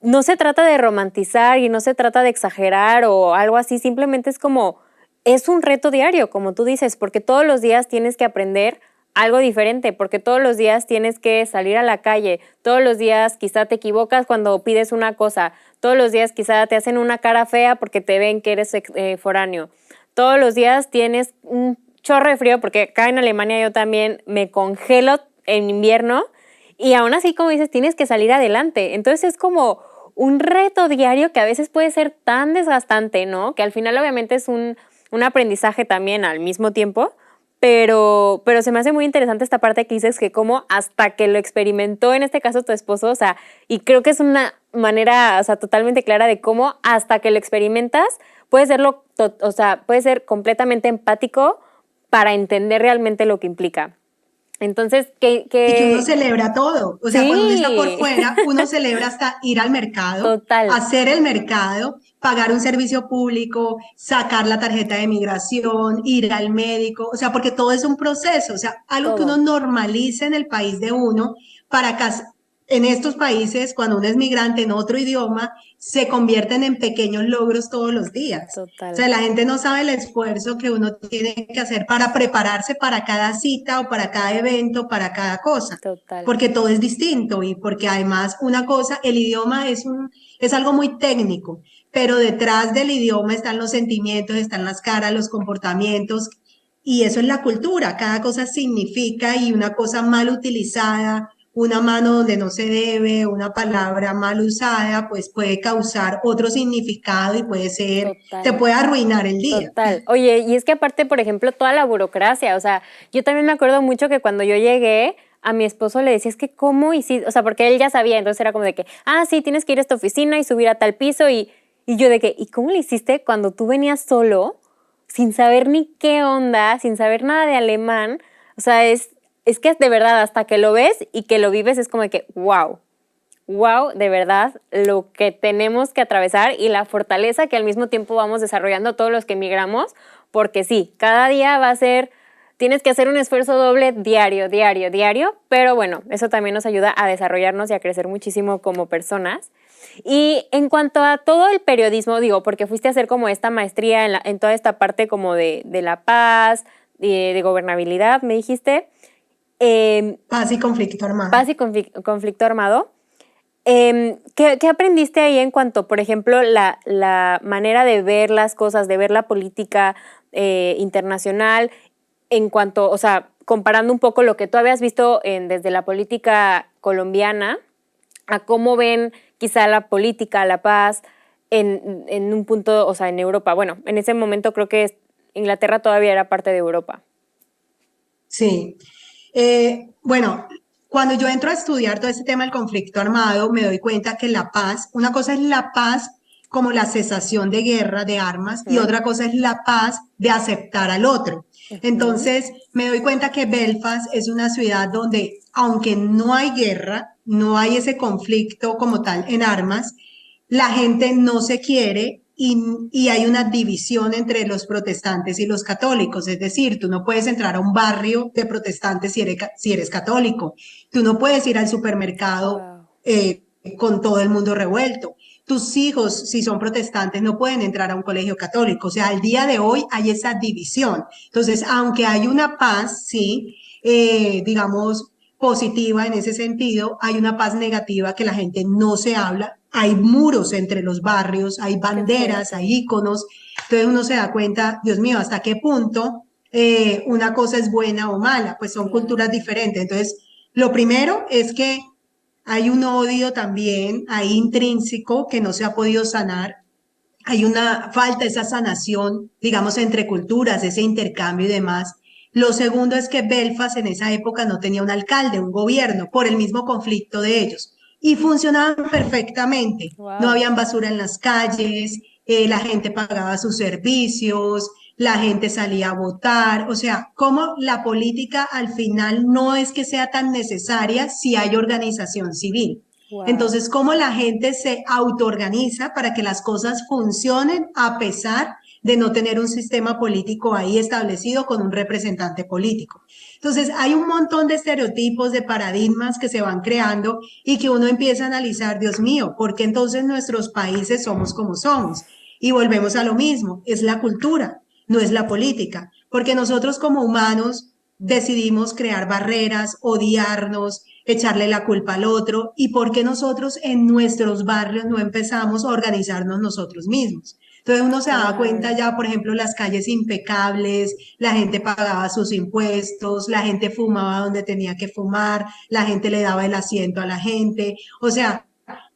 no se trata de romantizar y no se trata de exagerar o algo así, simplemente es como, es un reto diario, como tú dices, porque todos los días tienes que aprender algo diferente, porque todos los días tienes que salir a la calle, todos los días quizá te equivocas cuando pides una cosa, todos los días quizá te hacen una cara fea porque te ven que eres foráneo, todos los días tienes un chorro de frío, porque acá en Alemania yo también me congelo en invierno y aún así, como dices, tienes que salir adelante. Entonces es como un reto diario que a veces puede ser tan desgastante, ¿no? Que al final obviamente es un aprendizaje también al mismo tiempo, pero se me hace muy interesante esta parte que dices que como hasta que lo experimentó, en este caso tu esposo, o sea, y creo que es una manera, o sea, totalmente clara de cómo hasta que lo experimentas, puedes serlo, o sea, puedes ser completamente empático para entender realmente lo que implica. Entonces, Y que uno celebra todo. O sea, cuando uno está por sí, fuera, uno celebra hasta ir al mercado, total, hacer el mercado, pagar un servicio público, sacar la tarjeta de migración, ir al médico. O sea, porque todo es un proceso. O sea, algo que uno todo, normaliza en el país de uno para en estos países, cuando uno es migrante en otro idioma, se convierten en pequeños logros todos los días. O total, sea, la gente no sabe el esfuerzo que uno tiene que hacer para prepararse para cada cita o para cada evento, para cada cosa, total. porque todo es distinto y porque además una cosa, el idioma es algo muy técnico, pero detrás del idioma están los sentimientos, están las caras, los comportamientos y eso es la cultura. Cada cosa significa y una cosa mal utilizada, una mano donde no se debe, una palabra mal usada, pues puede causar otro significado y puede ser, te Total, puede arruinar el día. total. Oye, y es que aparte, por ejemplo, toda la burocracia, o sea, yo también me acuerdo mucho que cuando yo llegué, a mi esposo le decía, es que cómo hiciste, o sea, porque él ya sabía, entonces era como de que, ah, sí, tienes que ir a esta oficina y subir a tal piso, y yo de que, ¿y cómo le hiciste cuando tú venías solo, sin saber ni qué onda, sin saber nada de alemán? O sea, es que de verdad, hasta que lo ves y que lo vives, es como de que, wow, de verdad, lo que tenemos que atravesar y la fortaleza que al mismo tiempo vamos desarrollando todos los que emigramos, porque sí, cada día va a ser, tienes que hacer un esfuerzo doble diario, diario, diario, pero bueno, eso también nos ayuda a desarrollarnos y a crecer muchísimo como personas. Y en cuanto a todo el periodismo, digo, porque fuiste a hacer como esta maestría en toda esta parte como de la paz, de gobernabilidad, me dijiste, Paz y conflicto armado. paz y conflicto armado. ¿Qué aprendiste ahí en cuanto, por ejemplo, la manera de ver las cosas, de ver la política internacional, en cuanto, o sea, comparando un poco lo que tú habías visto desde la política colombiana a cómo ven quizá la política, la paz en un punto, o sea, en Europa? Bueno, en ese momento creo que Inglaterra todavía era parte de Europa. Sí. Bueno, cuando yo entro a estudiar todo este tema del conflicto armado, me doy cuenta que la paz, una cosa es la paz como la cesación de guerra, de armas, y Ujú, otra cosa es la paz de aceptar al otro. ujú, Entonces, me doy cuenta que Belfast es una ciudad donde, aunque no hay guerra, no hay ese conflicto como tal en armas, la gente no se quiere y hay una división entre los protestantes y los católicos. Es decir, tú no puedes entrar a un barrio de protestantes si eres católico. Tú no puedes ir al supermercado wow, con todo el mundo revuelto. Tus hijos, si son protestantes, no pueden entrar a un colegio católico. O sea, al día de hoy hay esa división. Entonces, aunque hay una paz, sí, digamos, positiva en ese sentido, hay una paz negativa que la gente no se habla, hay muros entre los barrios, hay qué banderas, hay fuerte. íconos. Entonces uno se da cuenta, Dios mío, ¿hasta qué punto una cosa es buena o mala? Pues son culturas diferentes. Entonces, lo primero es que hay un odio también ahí intrínseco que no se ha podido sanar. Hay una falta, esa sanación, digamos, entre culturas, ese intercambio y demás. Lo segundo es que Belfast en esa época no tenía un alcalde, un gobierno, por el mismo conflicto de ellos. Y funcionaban perfectamente. No Wow. habían basura en las calles, la gente pagaba sus servicios, la gente salía a votar. O sea, como la política al final no es que sea tan necesaria si hay organización civil. Wow. Entonces, cómo la gente se autoorganiza para que las cosas funcionen a pesar de no tener un sistema político ahí establecido con un representante político. Entonces, hay un montón de estereotipos, de paradigmas que se van creando y que uno empieza a analizar, Dios mío, ¿por qué entonces nuestros países somos como somos? Y volvemos a lo mismo, es la cultura, no es la política, porque nosotros como humanos decidimos crear barreras, odiarnos, echarle la culpa al otro y por qué nosotros en nuestros barrios no empezamos a organizarnos nosotros mismos. Entonces uno se daba cuenta Claro. ya, por ejemplo, las calles impecables, la gente pagaba sus impuestos, la gente fumaba donde tenía que fumar, la gente le daba el asiento a la gente, o sea,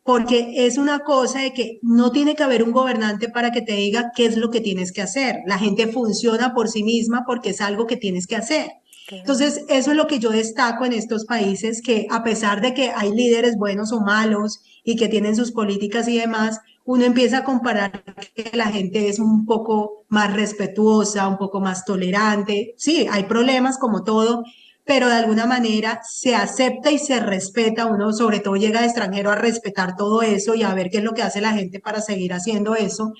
porque es una cosa de que no tiene que haber un gobernante para que te diga qué es lo que tienes que hacer. La gente funciona por sí misma porque es algo que tienes que hacer. Claro. Entonces, eso es lo que yo destaco en estos países, que a pesar de que hay líderes buenos o malos y que tienen sus políticas y demás, uno empieza a comparar que la gente es un poco más respetuosa, un poco más tolerante. Sí, hay problemas como todo, pero de alguna manera se acepta y se respeta. Uno sobre todo llega de extranjero a respetar todo eso y a ver qué es lo que hace la gente para seguir haciendo eso.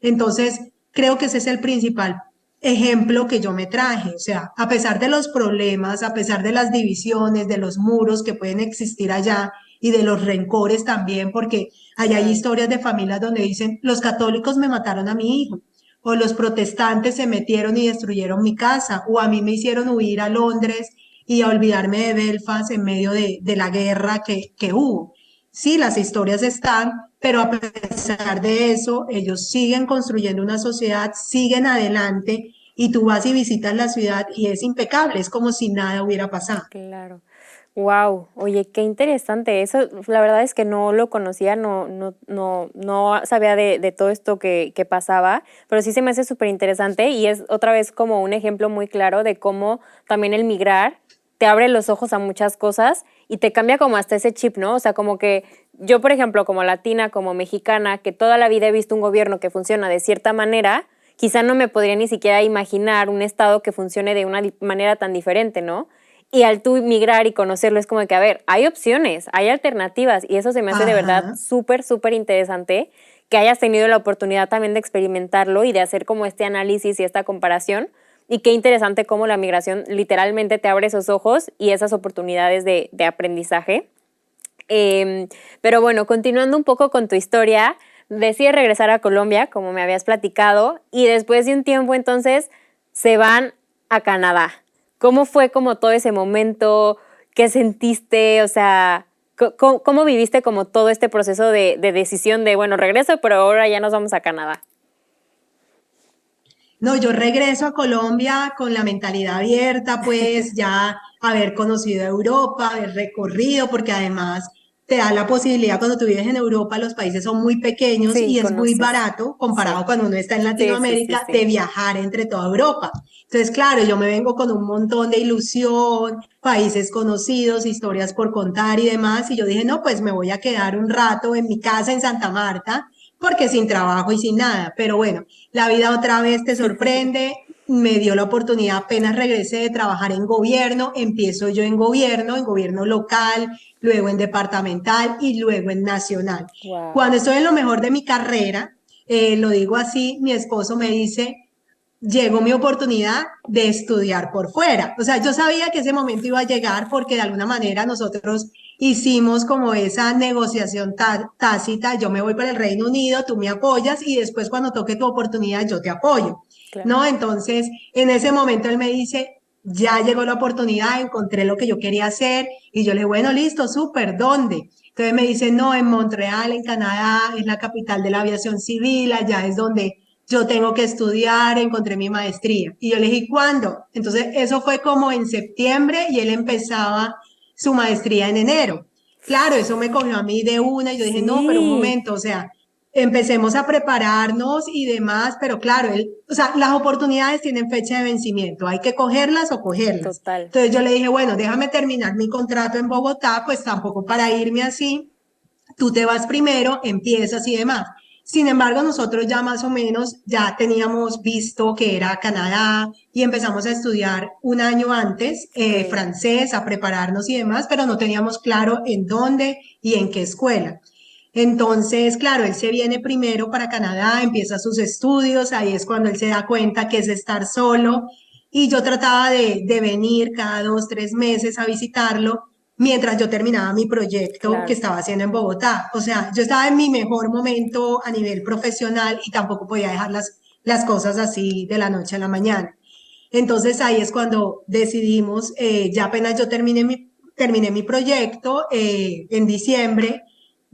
Entonces, creo que ese es el principal ejemplo que yo me traje. O sea, a pesar de los problemas, a pesar de las divisiones, de los muros que pueden existir allá y de los rencores también, porque allá hay Claro. historias de familias donde dicen, los católicos me mataron a mi hijo, o los protestantes se metieron y destruyeron mi casa, o a mí me hicieron huir a Londres y a olvidarme de Belfast en medio de la guerra que hubo. Sí, las historias están, pero a pesar de eso, ellos siguen construyendo una sociedad, siguen adelante y tú vas y visitas la ciudad y es impecable, es como si nada hubiera pasado. Claro. Wow, oye, qué interesante. Eso, la verdad es que no lo conocía, no sabía de todo esto que pasaba, pero sí se me hace súper interesante y es otra vez como un ejemplo muy claro de cómo también el migrar te abre los ojos a muchas cosas y te cambia como hasta ese chip, ¿no? O sea, como que yo, por ejemplo, como latina, como mexicana, que toda la vida he visto un gobierno que funciona de cierta manera, quizá no me podría ni siquiera imaginar un estado que funcione de una manera tan diferente, ¿no? Y al tú migrar y conocerlo es como que, a ver, hay opciones, hay alternativas y eso se me hace de verdad Ajá. súper, súper interesante que hayas tenido la oportunidad también de experimentarlo y de hacer como este análisis y esta comparación. Y qué interesante cómo la migración literalmente te abre esos ojos y esas oportunidades de aprendizaje. Pero bueno, continuando un poco con tu historia, decides regresar a Colombia, como me habías platicado, y después de un tiempo entonces se van a Canadá. ¿Cómo fue como todo ese momento? ¿Qué sentiste? O sea, ¿cómo viviste como todo este proceso de decisión de, bueno, regreso, pero ahora ya nos vamos a Canadá? No, yo regreso a Colombia con la mentalidad abierta, pues ya haber conocido Europa, haber recorrido, porque además te da la posibilidad cuando tú vives en Europa, los países son muy pequeños Sí, y es muy conoces. barato Sí, comparado cuando uno está en sí, sí, sí, Latinoamérica de sí. viajar entre toda Europa. Entonces, claro, yo me vengo con un montón de ilusión, países conocidos, historias por contar y demás, y yo dije, no, pues me voy a quedar un rato en mi casa en Santa Marta, porque sin trabajo y sin nada, pero bueno. La vida otra vez te sorprende. Me dio la oportunidad, apenas regresé de trabajar en gobierno, empiezo yo en gobierno local, luego en departamental y luego en nacional. Wow. Cuando estoy en lo mejor de mi carrera, lo digo así, mi esposo me dice, llegó mi oportunidad de estudiar por fuera. O sea, yo sabía que ese momento iba a llegar porque de alguna manera nosotros hicimos como esa negociación tácita, yo me voy para el Reino Unido, tú me apoyas y después cuando toque tu oportunidad yo te apoyo, Claro. ¿no? Entonces, en ese momento él me dice, ya llegó la oportunidad, encontré lo que yo quería hacer y yo le digo, bueno, listo, súper, ¿dónde? Entonces me dice, no, en Montreal, en Canadá, es la capital de la aviación civil, allá es donde yo tengo que estudiar, encontré mi maestría. Y yo le dije, ¿cuándo? Entonces, eso fue como en septiembre y él empezaba su maestría en enero. Claro, eso me cogió a mí de una y yo dije, no, pero un Sí, momento, o sea, empecemos a prepararnos y demás, pero claro, él, o sea, las oportunidades tienen fecha de vencimiento, hay que cogerlas o cogerlas. total. Entonces yo le dije, bueno, déjame terminar mi contrato en Bogotá, pues tampoco para irme así, tú te vas primero, empiezas y demás. Sin embargo, nosotros ya más o menos ya teníamos visto que era Canadá y empezamos a estudiar un año antes Ok, francés, a prepararnos y demás, pero no teníamos claro en dónde y en qué escuela. Entonces, claro, él se viene primero para Canadá, empieza sus estudios, ahí es cuando él se da cuenta que es estar solo y yo trataba de venir cada 2, 3 meses a visitarlo mientras yo terminaba mi proyecto que claro. estaba haciendo en Bogotá. O sea, yo estaba en mi mejor momento a nivel profesional y tampoco podía dejar las cosas así de la noche a la mañana. Entonces ahí es cuando decidimos, ya apenas yo terminé mi proyecto en diciembre,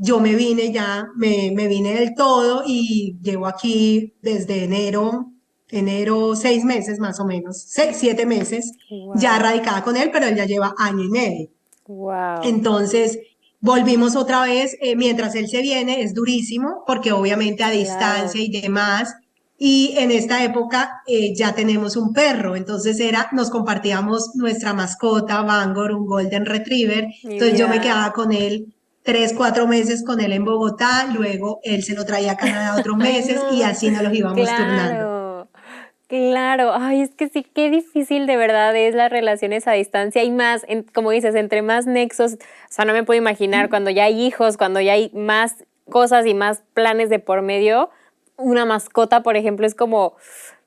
yo me vine ya, me vine del todo y llevo aquí desde enero 6 meses más o menos, 7 meses, ya Wow, radicada con él, pero él ya lleva año y medio. wow, Entonces, volvimos otra vez, mientras él se viene, es durísimo, porque obviamente a claro. distancia y demás, y en esta época ya tenemos un perro, entonces nos compartíamos nuestra mascota, Bangor, un Golden Retriever, Mi entonces yo me vida. quedaba con él 3, 4 meses con él en Bogotá, luego él se lo traía a Canadá otros Ay, meses y no. así nos los íbamos turnando. Claro. Claro, ay, es que sí, qué difícil de verdad es las relaciones a distancia y más, como dices, entre más nexos, o sea, no me puedo imaginar cuando ya hay hijos, cuando ya hay más cosas y más planes de por medio, una mascota, por ejemplo, es como,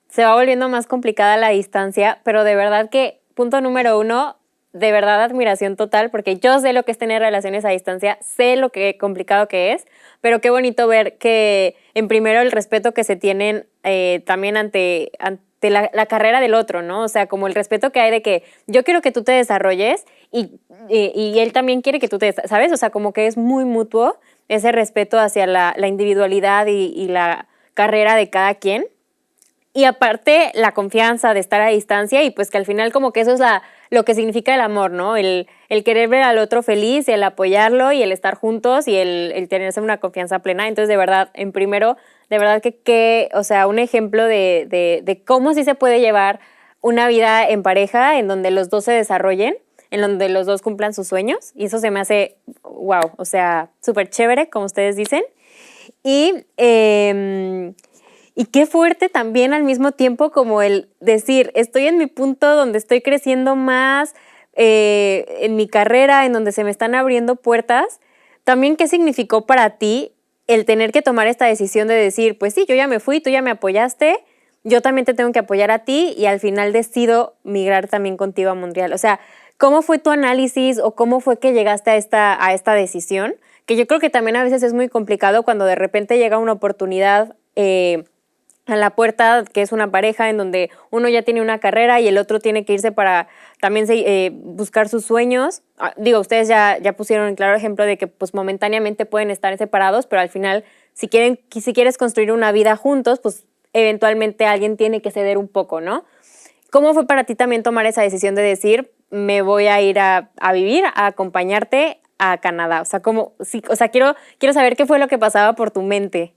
se va volviendo más complicada la distancia, pero de verdad que, punto número uno, de verdad admiración total, porque yo sé lo que es tener relaciones a distancia, sé lo que complicado que es, pero qué bonito ver que en primero el respeto que se tienen también ante la carrera del otro, ¿no? O sea, como el respeto que hay de que yo quiero que tú te desarrolles y él también quiere que tú te, ¿sabes? O sea, como que es muy mutuo ese respeto hacia la individualidad y la carrera de cada quien. Y aparte, la confianza de estar a distancia y pues que al final como que eso es lo que significa el amor, ¿no? El querer ver al otro feliz, el apoyarlo y el estar juntos y el tenerse una confianza plena. Entonces, de verdad, en primero, de verdad o sea, un ejemplo de cómo sí se puede llevar una vida en pareja en donde los dos se desarrollen, en donde los dos cumplan sus sueños. Y eso se me hace, wow, o sea, súper chévere, como ustedes dicen. Y... y qué fuerte también al mismo tiempo como el decir, estoy en mi punto donde estoy creciendo más en mi carrera, en donde se me están abriendo puertas. También, ¿qué significó para ti el tener que tomar esta decisión de decir, pues sí, yo ya me fui, tú ya me apoyaste, yo también te tengo que apoyar a ti y al final decido migrar también contigo a Montreal? O sea, ¿cómo fue tu análisis o cómo fue que llegaste a esta decisión? Que yo creo que también a veces es muy complicado cuando de repente llega una oportunidad a la puerta, que es una pareja en donde uno ya tiene una carrera y el otro tiene que irse para también buscar sus sueños. Digo, ustedes ya pusieron en claro ejemplo de que pues momentáneamente pueden estar separados, pero al final, si quieres construir una vida juntos, pues eventualmente alguien tiene que ceder un poco, ¿no? ¿Cómo fue para ti también tomar esa decisión de decir, me voy a ir a vivir, a acompañarte a Canadá? O sea, sí, o sea, quiero saber qué fue lo que pasaba por tu mente.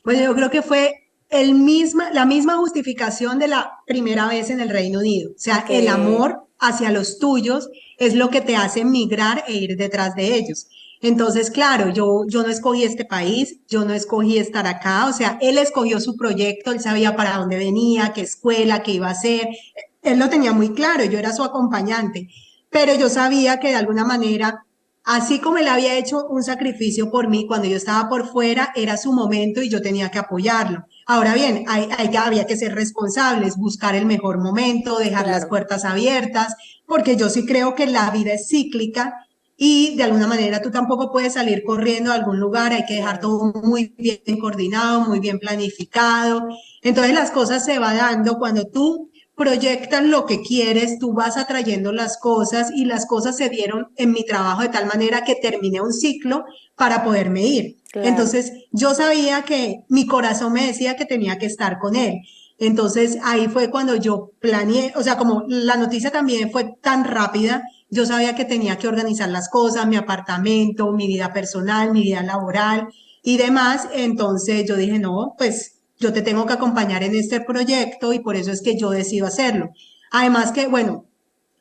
Bueno, yo creo que fue la misma justificación de la primera vez en el Reino Unido. O sea, Ok, el amor hacia los tuyos es lo que te hace migrar e ir detrás de ellos. Entonces, claro, yo no escogí este país, yo no escogí estar acá, o sea, él escogió su proyecto, él sabía para dónde venía, qué escuela, qué iba a hacer, él lo tenía muy claro, yo era su acompañante, pero yo sabía que de alguna manera, así como él había hecho un sacrificio por mí cuando yo estaba por fuera, era su momento y yo tenía que apoyarlo. Ahora bien, había que ser responsables, buscar el mejor momento, dejar las claro. puertas abiertas, porque yo sí creo que la vida es cíclica y de alguna manera tú tampoco puedes salir corriendo a algún lugar, hay que dejar Claro. todo muy bien coordinado, muy bien planificado. Entonces las cosas se van dando cuando tú proyectas lo que quieres, tú vas atrayendo las cosas y las cosas se dieron en mi trabajo de tal manera que terminé un ciclo para poderme ir. Claro, Entonces, yo sabía que mi corazón me decía que tenía que estar con él. Entonces, ahí fue cuando yo planeé, o sea, como la noticia también fue tan rápida, yo sabía que tenía que organizar las cosas, mi apartamento, mi vida personal, mi vida laboral y demás. Entonces, yo dije, no, pues yo te tengo que acompañar en este proyecto y por eso es que yo decido hacerlo. Además que, bueno,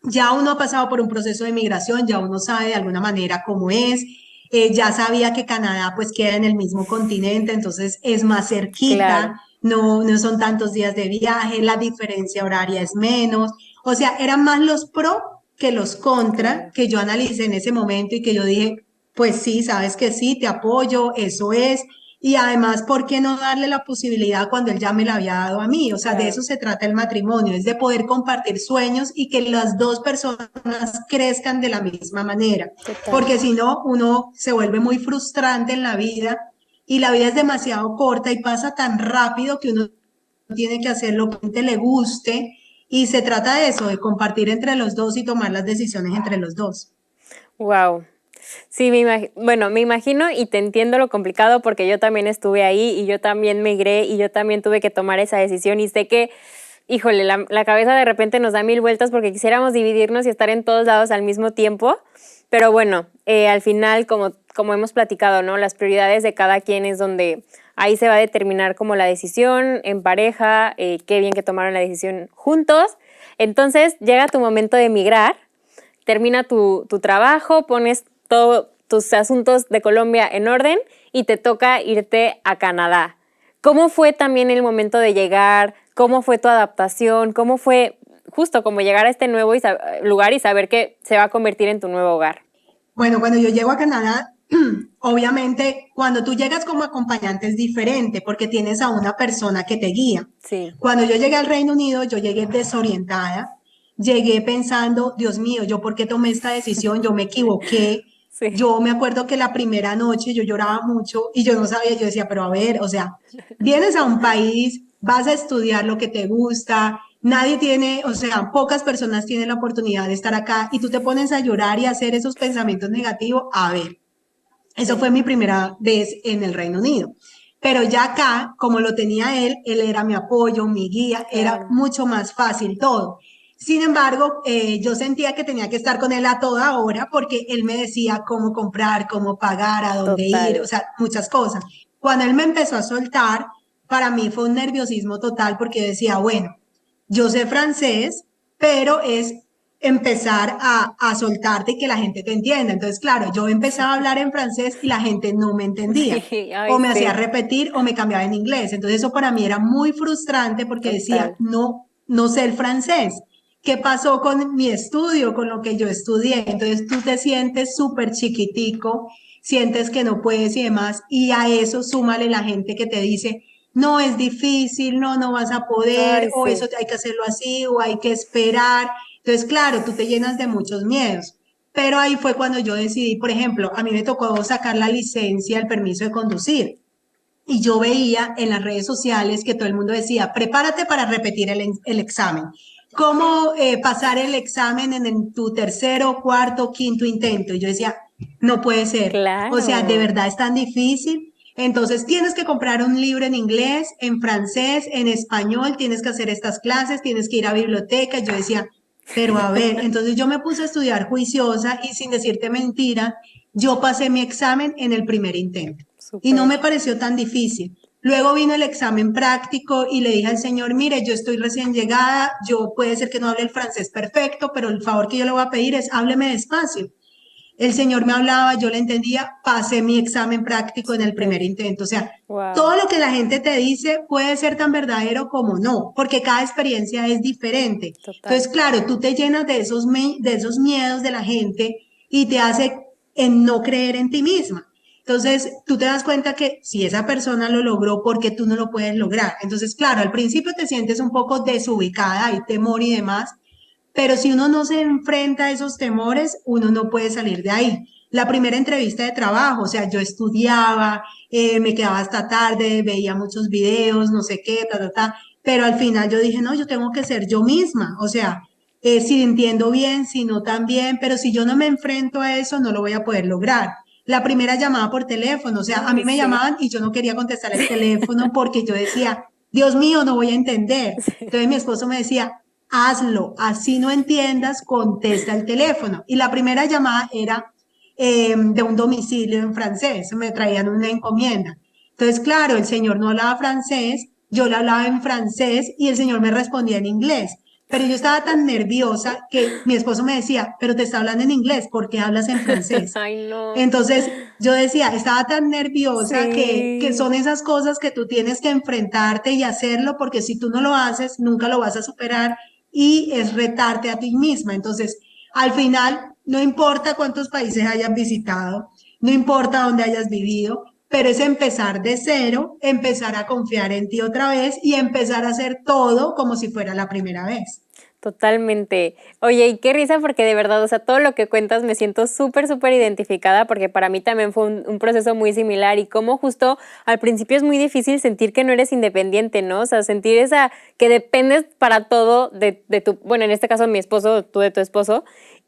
ya uno ha pasado por un proceso de migración, ya uno sabe de alguna manera cómo es, ya sabía que Canadá pues queda en el mismo continente, entonces es más claro. cerquita, no son tantos días de viaje, la diferencia horaria es menos, o sea, eran más los pro que los contra Claro. que yo analicé en ese momento y que yo dije, pues sí, sabes que sí, te apoyo, eso es, y además, ¿por qué no darle la posibilidad cuando él ya me la había dado a mí? O sea, de eso Claro, se trata el matrimonio, es de poder compartir sueños y que las dos personas crezcan de la misma manera. total. Porque si no, uno se vuelve muy frustrante en la vida y la vida es demasiado corta y pasa tan rápido que uno tiene que hacer lo que a la gente le guste y se trata de eso, de compartir entre los dos y tomar las decisiones entre los dos. Wow. Sí, bueno, me imagino y te entiendo lo complicado porque yo también estuve ahí y yo también migré y yo también tuve que tomar esa decisión y sé que, híjole, la cabeza de repente nos da mil vueltas porque quisiéramos dividirnos y estar en todos lados al mismo tiempo, pero bueno, al final, como hemos platicado, ¿no? Las prioridades de cada quien es donde ahí se va a determinar como la decisión en pareja, qué bien que tomaron la decisión juntos. Entonces llega tu momento de migrar, termina tu trabajo, pones todos tus asuntos de Colombia en orden y te toca irte a Canadá. ¿Cómo fue también el momento de llegar? ¿Cómo fue tu adaptación? ¿Cómo fue justo como llegar a este nuevo lugar y saber que se va a convertir en tu nuevo hogar? Bueno, cuando yo llego a Canadá, obviamente cuando tú llegas como acompañante es diferente porque tienes a una persona que te guía. Sí, Cuando yo llegué al Reino Unido, yo llegué desorientada, llegué pensando, Dios mío, ¿yo por qué tomé esta decisión? Yo me equivoqué. sí. Yo me acuerdo que la primera noche yo lloraba mucho y yo no sabía, yo decía, pero a ver, o sea, vienes a un país, vas a estudiar lo que te gusta, nadie tiene, o sea, pocas personas tienen la oportunidad de estar acá y tú te pones a llorar y a hacer esos pensamientos negativos. A ver, eso Sí, fue mi primera vez en el Reino Unido. Pero ya acá, como lo tenía él era mi apoyo, mi guía, era claro, mucho más fácil todo. Sin embargo, yo sentía que tenía que estar con él a toda hora porque él me decía cómo comprar, cómo pagar, a dónde ir, o total. sea, muchas cosas. Cuando él me empezó a soltar, para mí fue un nerviosismo total porque decía, bueno, yo sé francés, pero es empezar a soltarte y que la gente te entienda. Entonces, claro, yo empezaba a hablar en francés y la gente no me entendía. Sí, O ay, me hacía sí, repetir o me cambiaba en inglés. Entonces eso para mí era muy frustrante porque decía, total. no, no sé el francés. ¿Qué pasó con mi estudio, con lo que yo estudié? Entonces tú te sientes súper chiquitico, sientes que no puedes y demás, y a eso súmale la gente que te dice, no es difícil, no, no vas a poder, Ay, o sí. eso hay que hacerlo así, o hay que esperar. Entonces, claro, tú te llenas de muchos miedos. Pero ahí fue cuando yo decidí, por ejemplo, a mí me tocó sacar la licencia, el permiso de conducir. Y yo veía en las redes sociales que todo el mundo decía, prepárate para repetir el examen. ¿Cómo pasar el examen en tu tercero, cuarto, quinto intento? Y yo decía, no puede ser. O sea, de Claro. verdad es tan difícil. Entonces tienes que comprar un libro en inglés, en francés, en español, tienes que hacer estas clases, tienes que ir a biblioteca. Yo decía, pero a ver, entonces yo me puse a estudiar juiciosa y sin decirte mentira, yo pasé mi examen en el primer intento y no Súper. me pareció tan difícil. Luego vino el examen práctico y le dije al señor, mire, yo estoy recién llegada, yo puede ser que no hable el francés perfecto, pero el favor que yo le voy a pedir es hábleme despacio. El señor me hablaba, yo le entendía, pasé mi examen práctico en el Súper. primer intento. O sea, Wow. todo lo que la gente te dice puede ser tan verdadero como no, porque cada experiencia es diferente. Total. Entonces, claro, tú te llenas de esos miedos de la gente y te hace en no creer en ti misma. Entonces, tú te das cuenta que si esa persona lo logró, ¿por qué tú no lo puedes lograr? Entonces, claro, al principio te sientes un poco desubicada, hay temor y demás, pero si uno no se enfrenta a esos temores, uno no puede salir de ahí. La primera entrevista de trabajo, o sea, yo estudiaba, me quedaba hasta tarde, veía muchos videos, no sé qué, pero al final yo dije, no, yo tengo que ser yo misma, o sea, si entiendo bien, si no también, pero si yo no me enfrento a eso, no lo voy a poder lograr. La primera llamada por teléfono, o sea, a mí Ay, me sí. llamaban y yo no quería contestar el teléfono porque yo decía, Dios mío, no voy a entender. Entonces mi esposo me decía, hazlo, así no entiendas, contesta el teléfono. Y la primera llamada era de un domicilio en francés, me traían una encomienda. Entonces, claro, el señor no hablaba francés, yo le hablaba en francés y el señor me respondía en inglés. Pero yo estaba tan nerviosa que mi esposo me decía, pero te está hablando en inglés, ¿por qué hablas en francés? Ay, no. Entonces yo decía, estaba tan nerviosa que Sí. son esas cosas que tú tienes que enfrentarte y hacerlo, porque si tú no lo haces, nunca lo vas a superar y es retarte a ti misma. Entonces, al final, no importa cuántos países hayas visitado, no importa dónde hayas vivido, pero es empezar de cero, empezar a confiar en ti otra vez y empezar a hacer todo como si fuera la primera vez. Totalmente. Oye, y qué risa porque de verdad, o sea, todo lo que cuentas me siento súper, súper identificada porque para mí también fue un proceso muy similar y como justo al principio es muy difícil sentir que no eres independiente, ¿no? O sea, sentir esa que dependes para todo de tu, bueno, en este caso mi esposo, tú de tu esposo,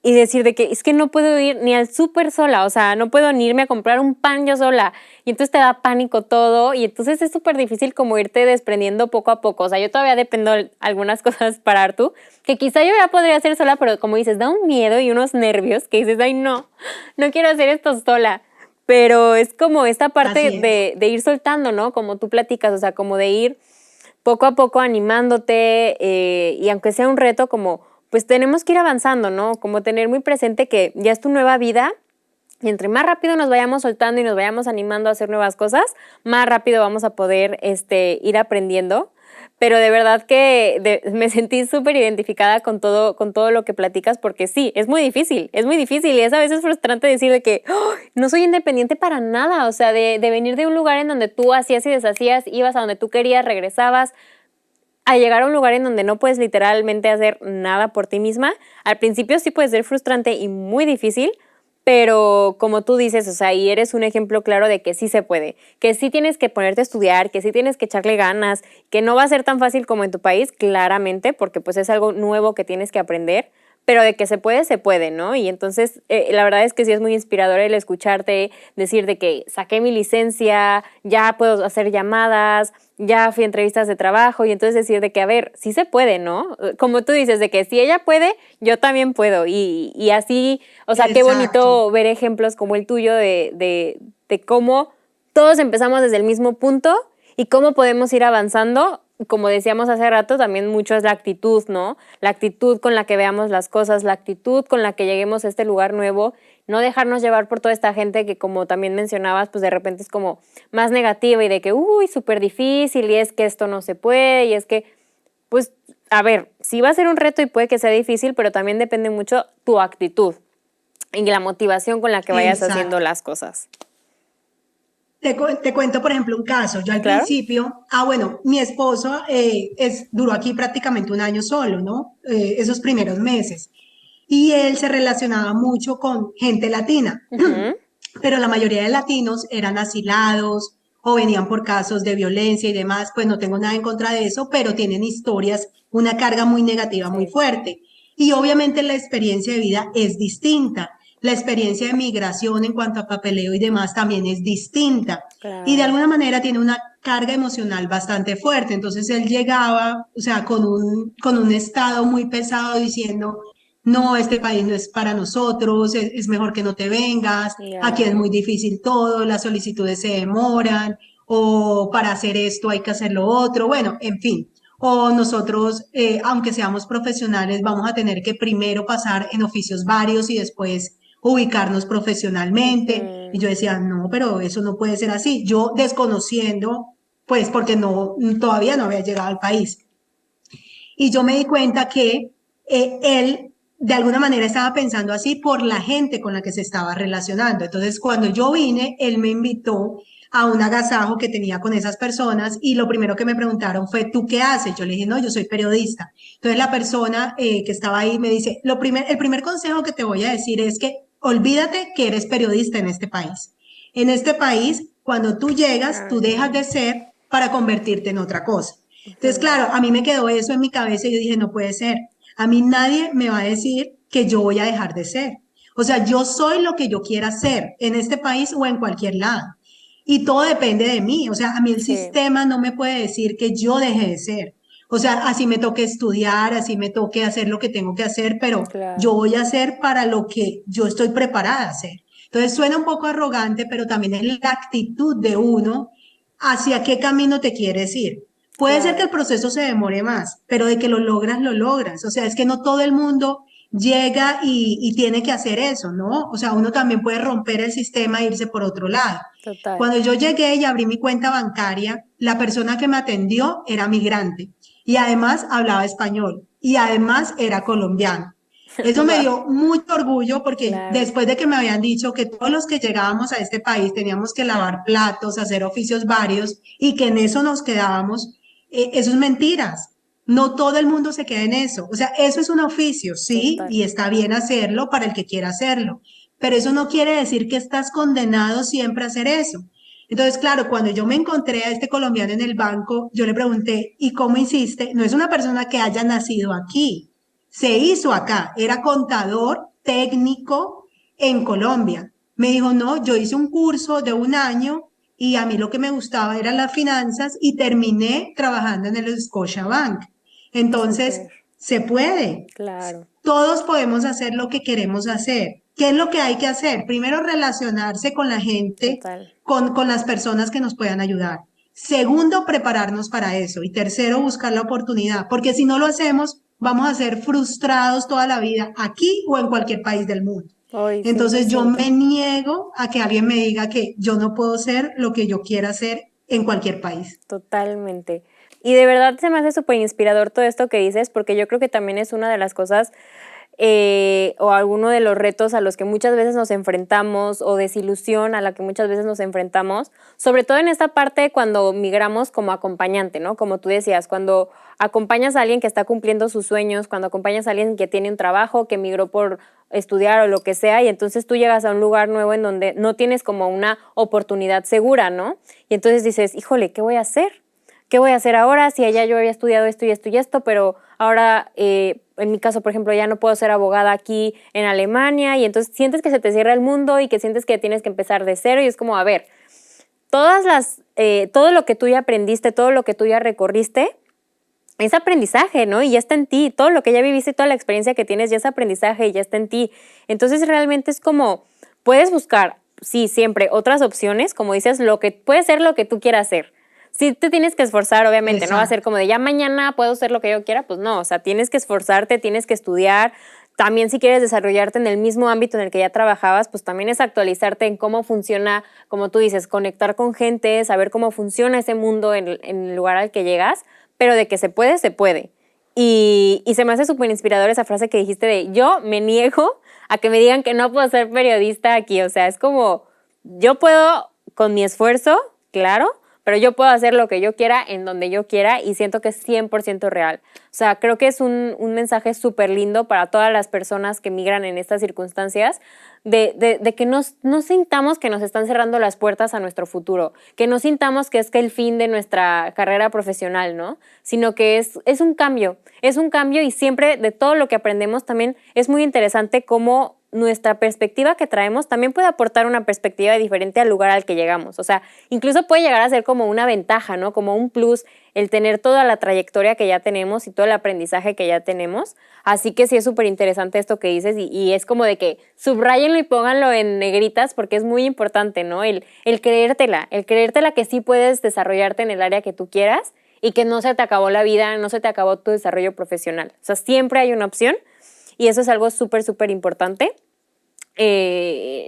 y decir de que es que no puedo ir ni al súper sola, o sea, no puedo ni irme a comprar un pan yo sola. Y entonces te da pánico todo y entonces es súper difícil como irte desprendiendo poco a poco. O sea, yo todavía dependo de algunas cosas para Artu, que quizá yo ya podría hacer sola, pero como dices, da un miedo y unos nervios que dices, ay, no, no quiero hacer esto sola. Pero es como esta parte Así es. de ir soltando, ¿no? Como tú platicas, o sea, como de ir poco a poco animándote y aunque sea un reto, como pues tenemos que ir avanzando, ¿no? Como tener muy presente que ya es tu nueva vida y entre más rápido nos vayamos soltando y nos vayamos animando a hacer nuevas cosas, más rápido vamos a poder ir aprendiendo. Pero de verdad que me sentí súper identificada con todo lo que platicas porque sí, es muy difícil y es a veces frustrante decir de que "Oh, no soy independiente para nada", o sea, de venir de un lugar en donde tú hacías y deshacías, ibas a donde tú querías, regresabas, a llegar a un lugar en donde no puedes literalmente hacer nada por ti misma. Al principio sí puede ser frustrante y muy difícil, pero como tú dices, o sea, y eres un ejemplo claro de que sí se puede, que sí tienes que ponerte a estudiar, que sí tienes que echarle ganas, que no va a ser tan fácil como en tu país, claramente, porque pues es algo nuevo que tienes que aprender, pero de que se puede, ¿no? Y entonces, la verdad es que sí es muy inspirador el escucharte decir de que saqué mi licencia, ya puedo hacer llamadas, ya fui a entrevistas de trabajo y entonces decir de que, a ver, sí se puede, ¿no? Como tú dices, de que si ella puede, yo también puedo. Y así, o sea, qué Exacto. bonito ver ejemplos como el tuyo de cómo todos empezamos desde el mismo punto y cómo podemos ir avanzando. Como decíamos hace rato, también mucho es la actitud, ¿no? La actitud con la que veamos las cosas, la actitud con la que lleguemos a este lugar nuevo, no dejarnos llevar por toda esta gente que, como también mencionabas, pues de repente es como más negativa y de que, uy, súper difícil y es que esto no se puede y es que, pues, a ver, sí va a ser un reto y puede que sea difícil, pero también depende mucho tu actitud y la motivación con la que vayas haciendo Exacto. las cosas. Te cuento, por ejemplo, un caso. Yo al ¿Claro? principio, bueno, mi esposo duró aquí prácticamente un año solo, ¿no? Esos primeros meses. Y él se relacionaba mucho con gente latina, Ujú. pero la mayoría de latinos eran asilados o venían por casos de violencia y demás. Pues no tengo nada en contra de eso, pero tienen historias, una carga muy negativa muy Sí, fuerte. Y obviamente la experiencia de vida es distinta. La experiencia de migración en cuanto a papeleo y demás también es distinta. Y de claro. alguna manera tiene una carga emocional bastante fuerte. Entonces él llegaba, o sea, con un estado muy pesado diciendo, no, este país no es para nosotros, es mejor que no te vengas, aquí Ya. es muy difícil todo, las solicitudes se demoran, o para hacer esto hay que hacer lo otro, bueno, en fin. O nosotros, aunque seamos profesionales, vamos a tener que primero pasar en oficios varios y después ubicarnos profesionalmente. Y Ujú. yo decía, no, pero eso no puede ser así. Yo desconociendo, pues porque no, todavía no había llegado al país. Y yo me di cuenta que él de alguna manera estaba pensando así por la gente con la que se estaba relacionando. Entonces, cuando yo vine, él me invitó a un agasajo que tenía con esas personas y lo primero que me preguntaron fue, ¿tú qué haces? Yo le dije, no, yo soy periodista. Entonces la persona que estaba ahí me dice, el primer consejo que te voy a decir es que olvídate que eres periodista en este país. En este país, cuando tú llegas, tú dejas de ser para convertirte en otra cosa. Entonces, claro, a mí me quedó eso en mi cabeza y yo dije, no puede ser. A mí nadie me va a decir que yo voy a dejar de ser. O sea, yo soy lo que yo quiera ser en este país o en cualquier lado. Y todo depende de mí. O sea, a mí el Sí, sistema no me puede decir que yo deje de ser. O sea, así me toque estudiar, así me toque hacer lo que tengo que hacer, pero yo claro. voy a hacer para lo que yo estoy preparada a hacer. Entonces suena un poco arrogante, pero también es la actitud de uno hacia qué camino te quieres ir. Puede ser que Claro. el proceso se demore más, pero de que lo logras, lo logras. O sea, es que no todo el mundo llega y tiene que hacer eso, ¿no? O sea, uno también puede romper el sistema e irse por otro lado. Total. Cuando yo llegué y abrí mi cuenta bancaria, la persona que me atendió era migrante y además hablaba español y además era colombiano. Eso me Wow, dio mucho orgullo porque claro. después de que me habían dicho que todos los que llegábamos a este país teníamos que lavar platos, hacer oficios varios y que en eso nos quedábamos, eso es mentiras. No todo el mundo se queda en eso. O sea, eso es un oficio, sí, Total. y está bien hacerlo para el que quiera hacerlo, pero eso no quiere decir que estás condenado siempre a hacer eso. Entonces, claro, cuando yo me encontré a este colombiano en el banco, yo le pregunté, ¿y cómo hiciste? No es una persona que haya nacido aquí, se hizo acá, era contador técnico en Colombia. Me dijo, no, yo hice un curso de un año y a mí lo que me gustaba eran las finanzas y terminé trabajando en el Scotiabank. Entonces, Súper. se puede. Claro. Todos podemos hacer lo que queremos hacer. ¿Qué es lo que hay que hacer? Primero, relacionarse con la gente, Total. con las personas que nos puedan ayudar. Segundo, prepararnos para eso. Y tercero, buscar la oportunidad. Porque si no lo hacemos, vamos a ser frustrados toda la vida, aquí o en cualquier país del mundo. Hoy, Entonces yo 100%. me niego a que alguien me diga que yo no puedo ser lo que yo quiera hacer en cualquier país. Totalmente. Y de verdad se me hace súper inspirador todo esto que dices, porque yo creo que también es una de las cosas o alguno de los retos a los que muchas veces nos enfrentamos o desilusión a la que muchas veces nos enfrentamos, sobre todo en esta parte cuando migramos como acompañante, ¿no? Como tú decías, cuando acompañas a alguien que está cumpliendo sus sueños, cuando acompañas a alguien que tiene un trabajo, que migró por estudiar o lo que sea, y entonces tú llegas a un lugar nuevo en donde no tienes como una oportunidad segura, ¿no? Y entonces dices, híjole, ¿qué voy a hacer? ¿Qué voy a hacer ahora? Si allá yo había estudiado esto y esto y esto, pero ahora, en mi caso, por ejemplo, ya no puedo ser abogada aquí en Alemania y entonces sientes que se te cierra el mundo y que sientes que tienes que empezar de cero y es como, a ver, todo lo que tú ya aprendiste, todo lo que tú ya recorriste, es aprendizaje, ¿no? Y ya está en ti. Todo lo que ya viviste, toda la experiencia que tienes ya es aprendizaje y ya está en ti. Entonces realmente es como, puedes buscar, sí, siempre otras opciones, como dices, lo que puede ser lo que tú quieras hacer. Sí te tienes que esforzar, obviamente, no va a ser Exacto. como de ya mañana puedo hacer lo que yo quiera, pues no, o sea, tienes que esforzarte, tienes que estudiar. También si quieres desarrollarte en el mismo ámbito en el que ya trabajabas, pues también es actualizarte en cómo funciona, como tú dices, conectar con gente, saber cómo funciona ese mundo en el lugar al que llegas, pero de que se puede, se puede. Y se me hace súper inspirador esa frase que dijiste de yo me niego a que me digan que no puedo ser periodista aquí. O sea, es como yo puedo con mi esfuerzo, claro, pero yo puedo hacer lo que yo quiera en donde yo quiera y siento que es 100% real. O sea, creo que es un mensaje súper lindo para todas las personas que migran en estas circunstancias de que no sintamos que nos están cerrando las puertas a nuestro futuro, que no sintamos que es que el fin de nuestra carrera profesional, ¿no? Sino que es un cambio y siempre de todo lo que aprendemos también es muy interesante cómo nuestra perspectiva que traemos también puede aportar una perspectiva diferente al lugar al que llegamos. O sea, incluso puede llegar a ser como una ventaja, ¿no? Como un plus el tener toda la trayectoria que ya tenemos y todo el aprendizaje que ya tenemos. Así que sí es súper interesante esto que dices y es como de que subrayenlo y pónganlo en negritas porque es muy importante, ¿no? El creértela que sí puedes desarrollarte en el área que tú quieras y que no se te acabó la vida, no se te acabó tu desarrollo profesional. O sea, siempre hay una opción y eso es algo súper, súper importante. Y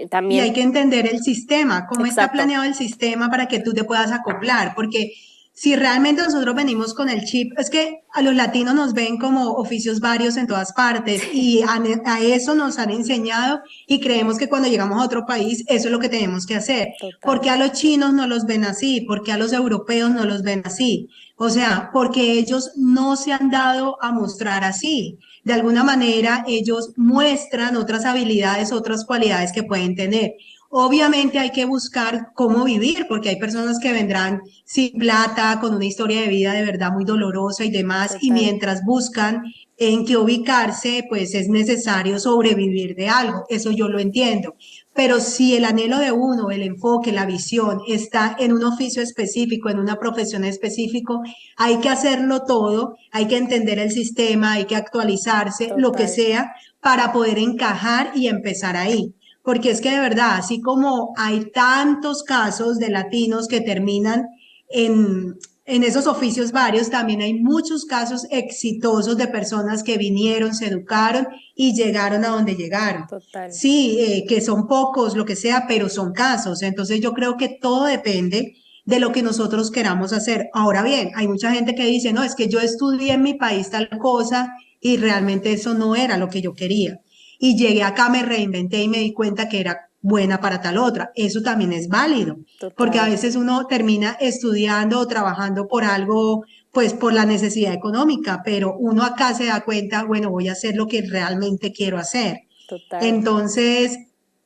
hay También, que entender el sistema, cómo está exacto, planeado el sistema para que tú te puedas acoplar, porque Si realmente nosotros venimos con el chip, es que a los latinos nos ven como oficios varios en todas partes y a eso nos han enseñado y creemos que cuando llegamos a otro país eso es lo que tenemos que hacer. ¿Por Total, qué a los chinos no los ven así? ¿Por qué a los europeos no los ven así? O sea, porque ellos no se han dado a mostrar así. De alguna manera ellos muestran otras habilidades, otras cualidades que pueden tener. Obviamente hay que buscar cómo vivir, porque hay personas que vendrán sin plata, con una historia de vida de verdad muy dolorosa y demás, y total, mientras buscan en qué ubicarse, pues es necesario sobrevivir de algo, eso yo lo entiendo. Pero si el anhelo de uno, el enfoque, la visión está en un oficio específico, en una profesión específico, hay que hacerlo todo, hay que entender el sistema, hay que actualizarse, lo que total. sea, para poder encajar y empezar ahí. Porque es que de verdad, así como hay tantos casos de latinos que terminan en esos oficios varios, también hay muchos casos exitosos de personas que vinieron, se educaron y llegaron a donde llegaron. Total. Sí, que son pocos, lo que sea, pero son casos. Entonces yo creo que todo depende de lo que nosotros queramos hacer. Ahora bien, hay mucha gente que dice, no, es que yo estudié en mi país tal cosa y realmente eso no era lo que yo quería. Y llegué acá, me reinventé y me di cuenta que era buena para tal otra. Eso también es válido, porque a Total. veces uno termina estudiando o trabajando por algo, pues por la necesidad económica, pero uno acá se da cuenta, bueno, voy a hacer lo que realmente quiero hacer. Total. Entonces,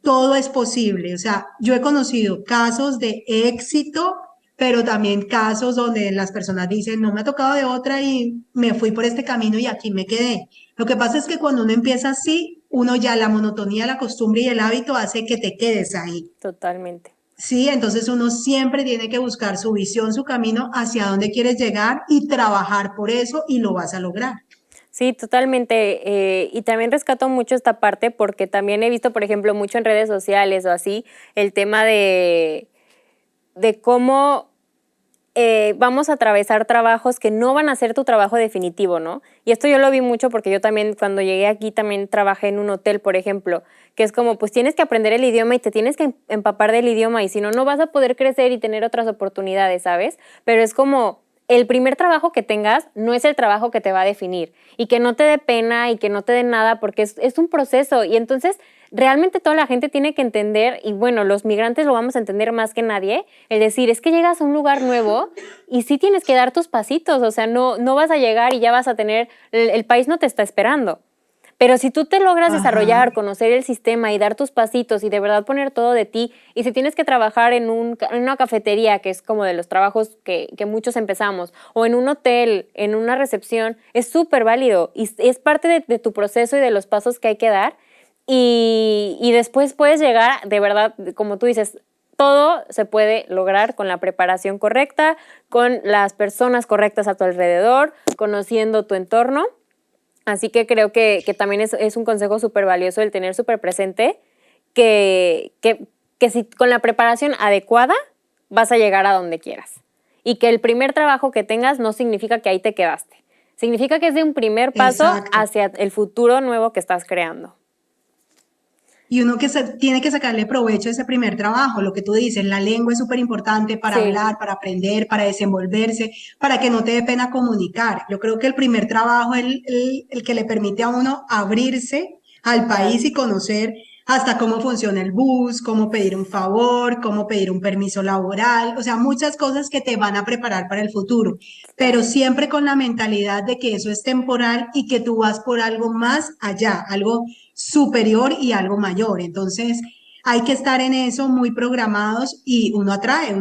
todo es posible. O sea, yo he conocido casos de éxito, pero también casos donde las personas dicen, no me ha tocado de otra y me fui por este camino y aquí me quedé. Lo que pasa es que cuando uno empieza así, uno ya la monotonía, la costumbre y el hábito hace que te quedes ahí. Totalmente. Sí, entonces uno siempre tiene que buscar su visión, su camino hacia dónde quieres llegar y trabajar por eso y lo vas a lograr. Sí, totalmente. Y también rescato mucho esta parte porque también he visto, por ejemplo, mucho en redes sociales o así, el tema de cómo vamos a atravesar trabajos que no van a ser tu trabajo definitivo, ¿no? Y esto yo lo vi mucho porque yo también cuando llegué aquí también trabajé en un hotel, por ejemplo, que es como pues tienes que aprender el idioma y te tienes que empapar del idioma y si no, no vas a poder crecer y tener otras oportunidades, ¿sabes? Pero es como el primer trabajo que tengas no es el trabajo que te va a definir y que no te dé pena y que no te dé nada porque es un proceso y entonces realmente toda la gente tiene que entender, y bueno, los migrantes lo vamos a entender más que nadie, el decir, es que llegas a un lugar nuevo y sí tienes que dar tus pasitos, o sea, no vas a llegar y ya vas a tener, el país no te está esperando. Pero si tú te logras Ajá. desarrollar, conocer el sistema y dar tus pasitos y de verdad poner todo de ti, y si tienes que trabajar en una cafetería, que es como de los trabajos que muchos empezamos, o en un hotel, en una recepción, es súper válido y es parte de tu proceso y de los pasos que hay que dar. Y después puedes llegar, de verdad, como tú dices, todo se puede lograr con la preparación correcta, con las personas correctas a tu alrededor, conociendo tu entorno. Así que creo que también es un consejo súper valioso el tener súper presente que si con la preparación adecuada vas a llegar a donde quieras. Y que el primer trabajo que tengas no significa que ahí te quedaste. Significa que es de un primer paso Exacto. hacia el futuro nuevo que estás creando. Y uno que tiene que sacarle provecho a ese primer trabajo, lo que tú dices, la lengua es súper importante para Sí, hablar, para aprender, para desenvolverse, para que no te dé pena comunicar. Yo creo que el primer trabajo es el que le permite a uno abrirse al total. país y conocer hasta cómo funciona el bus, cómo pedir un favor, cómo pedir un permiso laboral, o sea, muchas cosas que te van a preparar para el futuro, pero Total. siempre con la mentalidad de que eso es temporal y que tú vas por algo más allá, algo superior y algo mayor. Entonces, hay que estar en eso muy programados y uno atrae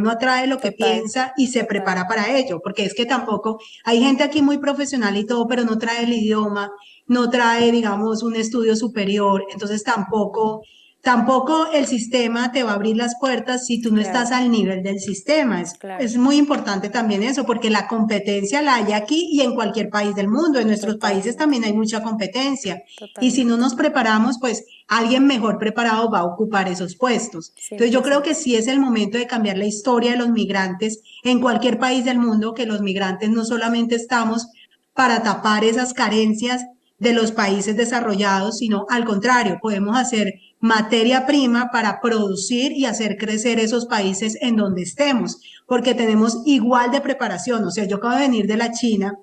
lo que Total, piensa y se total. prepara para ello, porque es que tampoco hay gente aquí muy profesional y todo, pero no trae el idioma, no trae, digamos, un estudio superior, entonces tampoco el sistema te va a abrir las puertas si tú no Claro, estás al nivel del sistema. claro. Es muy importante también eso, porque la competencia la hay aquí y en cualquier país del mundo. En nuestros países Totalmente, también hay mucha competencia. Y si no totalmente. nos preparamos, pues alguien mejor preparado va a ocupar esos puestos. Cien Entonces yo por creo que ciento. sí es el momento de cambiar la historia de los migrantes en cualquier país del mundo, que los migrantes no solamente estamos para tapar esas carencias de los países desarrollados, sino al contrario, podemos hacer materia prima para producir y hacer crecer esos países en donde estemos, porque tenemos igual de preparación. O sea, yo acabo de venir de la China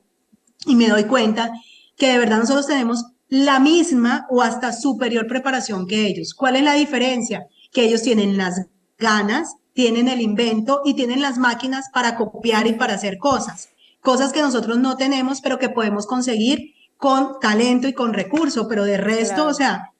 y me doy cuenta que de verdad nosotros tenemos la misma o hasta superior preparación que ellos. ¿Cuál es la diferencia? Que ellos tienen las ganas, tienen el invento y tienen las máquinas para copiar y para hacer cosas. Cosas que nosotros no tenemos, pero que podemos conseguir con talento y con recurso, pero de resto, Claro. o sea,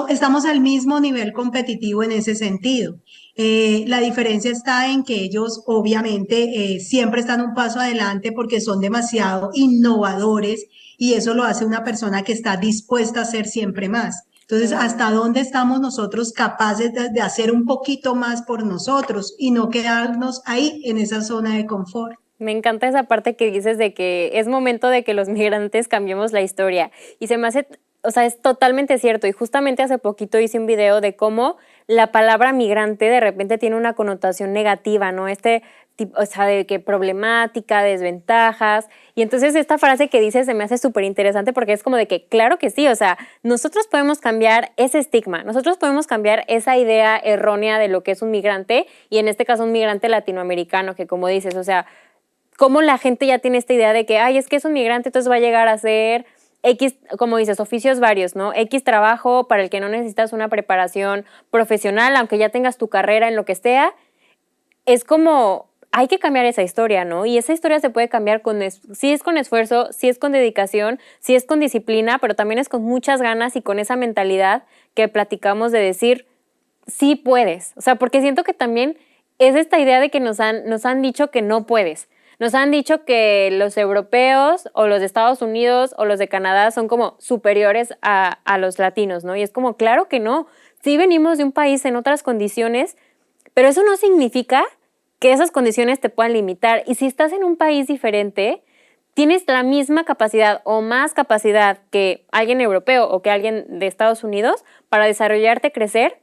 estamos al mismo nivel competitivo en ese sentido. La diferencia está en que ellos obviamente siempre están un paso adelante porque son demasiado innovadores y eso lo hace una persona que está dispuesta a hacer siempre más. Entonces, Claro. ¿hasta dónde estamos nosotros capaces de hacer un poquito más por nosotros y no quedarnos ahí en esa zona de confort? Me encanta esa parte que dices de que es momento de que los migrantes cambiemos la historia. Y se me hace, o sea, es totalmente cierto. Y justamente hace poquito hice un video de cómo la palabra migrante de repente tiene una connotación negativa, ¿no? O sea, de que problemática, desventajas. Y entonces esta frase que dices se me hace súper interesante porque es como de que, claro que sí, o sea, nosotros podemos cambiar ese estigma, nosotros podemos cambiar esa idea errónea de lo que es un migrante y en este caso un migrante latinoamericano, que como dices, o sea, cómo la gente ya tiene esta idea de que, ay, es que es un migrante, entonces va a llegar a ser X, como dices, oficios varios, ¿no? X trabajo para el que no necesitas una preparación profesional, aunque ya tengas tu carrera en lo que sea. Es como, hay que cambiar esa historia, ¿no? Y esa historia se puede cambiar sí es con esfuerzo, sí es con dedicación, sí es con disciplina, pero también es con muchas ganas y con esa mentalidad que platicamos de decir, sí puedes. O sea, porque siento que también es esta idea de que nos han dicho que no puedes. Nos han dicho que los europeos o los de Estados Unidos o los de Canadá son como superiores a los latinos, ¿no? Y es como, claro que no. Sí venimos de un país en otras condiciones, pero eso no significa que esas condiciones te puedan limitar. Y si estás en un país diferente, tienes la misma capacidad o más capacidad que alguien europeo o que alguien de Estados Unidos para desarrollarte, crecer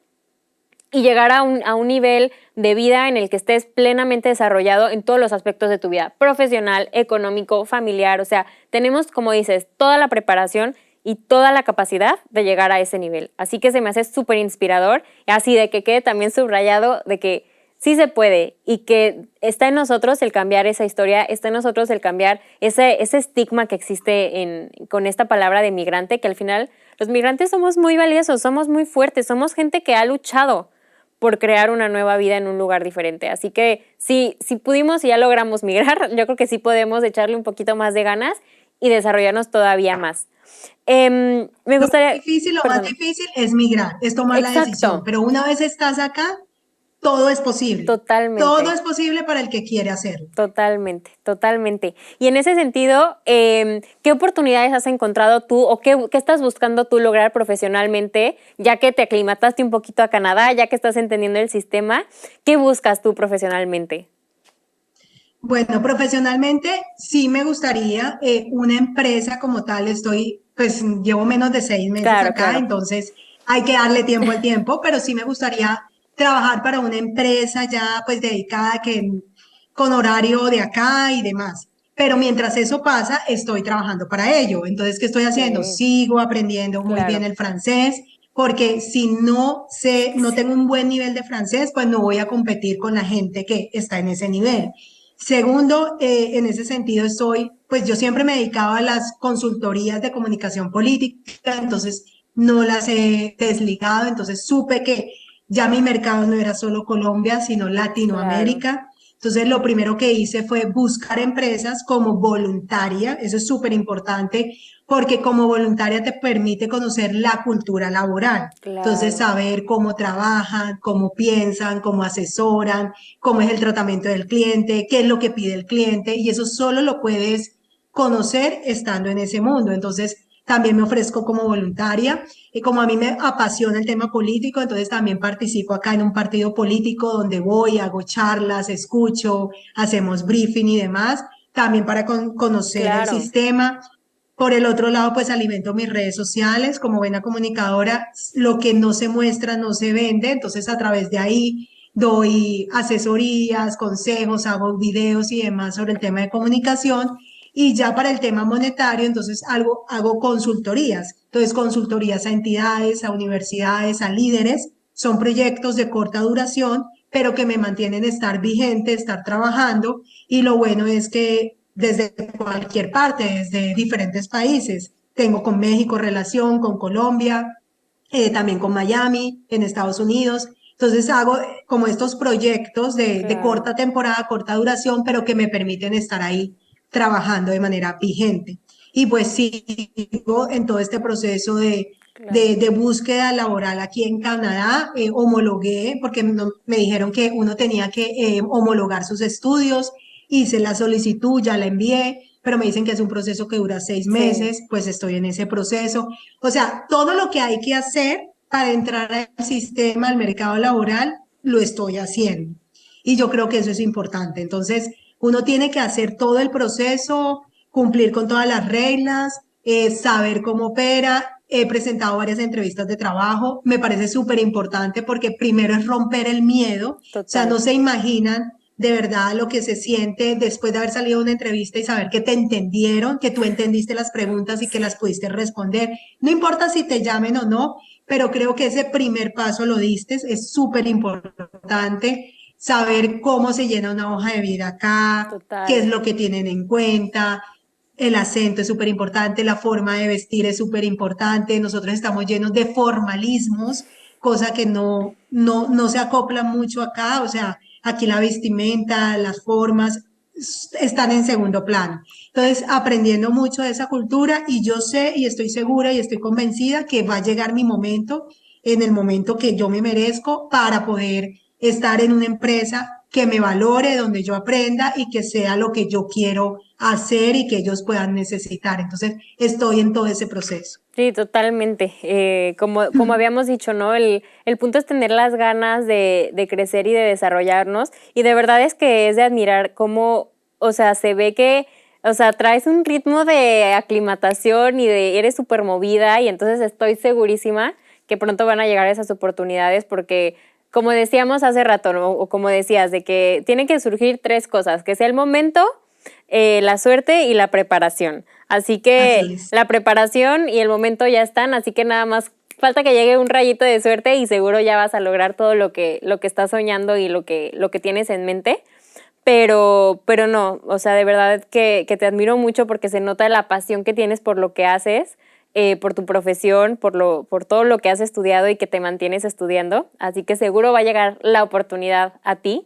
y llegar a un nivel de vida en el que estés plenamente desarrollado en todos los aspectos de tu vida, profesional, económico, familiar. O sea, tenemos, como dices, toda la preparación y toda la capacidad de llegar a ese nivel. Así que se me hace súper inspirador, así de que quede también subrayado de que sí se puede y que está en nosotros el cambiar esa historia, está en nosotros el cambiar ese estigma que existe con esta palabra de migrante, que al final los migrantes somos muy valiosos, somos muy fuertes, somos gente que ha luchado por crear una nueva vida en un lugar diferente. Así que si pudimos y ya logramos migrar, yo creo que sí podemos echarle un poquito más de ganas y desarrollarnos todavía más. Me gustaría... Lo más difícil es migrar, es tomar la decisión, Exacto, pero una vez estás acá, todo es posible. Todo totalmente. es posible para el que quiere hacerlo. Totalmente, totalmente. Y en ese sentido, ¿qué oportunidades has encontrado tú o qué estás buscando tú lograr profesionalmente, ya que te aclimataste un poquito a Canadá, ya que estás entendiendo el sistema? ¿Qué buscas tú profesionalmente? Bueno, profesionalmente sí me gustaría una empresa como tal. Pues llevo menos de 6 meses Claro, acá, claro. entonces hay que darle tiempo al tiempo, pero sí me gustaría trabajar para una empresa ya pues dedicada con horario de acá y demás. Pero mientras eso pasa, estoy trabajando para ello. Entonces, ¿qué estoy haciendo? Ok, Sigo aprendiendo muy bien claro. el francés, porque si no sé, no tengo un buen nivel de francés, pues no voy a competir con la gente que está en ese nivel. Segundo, en ese sentido pues yo siempre me dedicaba a las consultorías de comunicación política, entonces no las he desligado, entonces supe que ya mi mercado no era solo Colombia, sino Claro. Latinoamérica. Entonces lo primero que hice fue buscar empresas como voluntaria, eso es súper importante, porque como voluntaria te permite conocer la cultura laboral. Entonces, Claro. saber cómo trabajan, cómo piensan, cómo asesoran, cómo es el tratamiento del cliente, qué es lo que pide el cliente, y eso solo lo puedes conocer estando en ese mundo. Entonces, también me ofrezco como voluntaria y como a mí me apasiona el tema político, entonces también participo acá en un partido político donde voy, hago charlas, escucho, hacemos briefing y demás, también para conocer el Claro. sistema. Por el otro lado, pues alimento mis redes sociales, como buena comunicadora, lo que no se muestra no se vende, entonces a través de ahí doy asesorías, consejos, hago videos y demás sobre el tema de comunicación. Y ya para el tema monetario, entonces hago consultorías. Entonces, consultorías a entidades, a universidades, a líderes. Son proyectos de corta duración, pero que me mantienen estar vigente, estar trabajando. Y lo bueno es que desde cualquier parte, desde diferentes países, tengo con México relación, con Colombia, también con Miami, en Estados Unidos. Entonces hago como estos proyectos de Claro, corta temporada, corta duración, pero que me permiten estar ahí trabajando de manera vigente. Y pues sigo en todo este proceso claro. de búsqueda laboral aquí en Canadá. Homologué, porque me dijeron que uno tenía que homologar sus estudios, hice la solicitud, ya la envié, pero me dicen que es un proceso que dura 6 Sí, meses, pues estoy en ese proceso. O sea, todo lo que hay que hacer para entrar al sistema, al mercado laboral, lo estoy haciendo. Y yo creo que eso es importante. Entonces, uno tiene que hacer todo el proceso, cumplir con todas las reglas, saber cómo opera. He presentado varias entrevistas de trabajo. Me parece súper importante porque primero es romper el miedo. O sea, total. no se imaginan de verdad lo que se siente después de haber salido de una entrevista y saber que te entendieron, que tú entendiste las preguntas y que las pudiste responder. No importa si te llamen o no, pero creo que ese primer paso lo diste, es súper importante saber cómo se llena una hoja de vida acá, qué es Total. lo que tienen en cuenta. El acento es súper importante, la forma de vestir es súper importante. Nosotros estamos llenos de formalismos, cosa que no se acopla mucho acá. O sea, aquí la vestimenta, las formas están en segundo plano. Entonces, aprendiendo mucho de esa cultura y yo sé y estoy segura y estoy convencida que va a llegar mi momento, en el momento que yo me merezco para poder estar en una empresa que me valore, donde yo aprenda y que sea lo que yo quiero hacer y que ellos puedan necesitar. Entonces, estoy en todo ese proceso. Sí, totalmente. Como habíamos dicho, ¿no? El punto es tener las ganas de crecer y de desarrollarnos. Y de verdad es que es de admirar cómo, o sea, se ve que, o sea, traes un ritmo de aclimatación y de eres súper movida y entonces estoy segurísima que pronto van a llegar esas oportunidades porque, como decíamos hace rato, ¿no? O como decías, de que tienen que surgir tres cosas, que sea el momento, la suerte y la preparación. Así que Así es. la preparación y el momento ya están, así que nada más falta que llegue un rayito de suerte y seguro ya vas a lograr todo lo que estás soñando y lo que tienes en mente. Pero no, o sea, de verdad que te admiro mucho porque se nota la pasión que tienes por lo que haces, por tu profesión, por todo lo que has estudiado y que te mantienes estudiando. Así que seguro va a llegar la oportunidad a ti.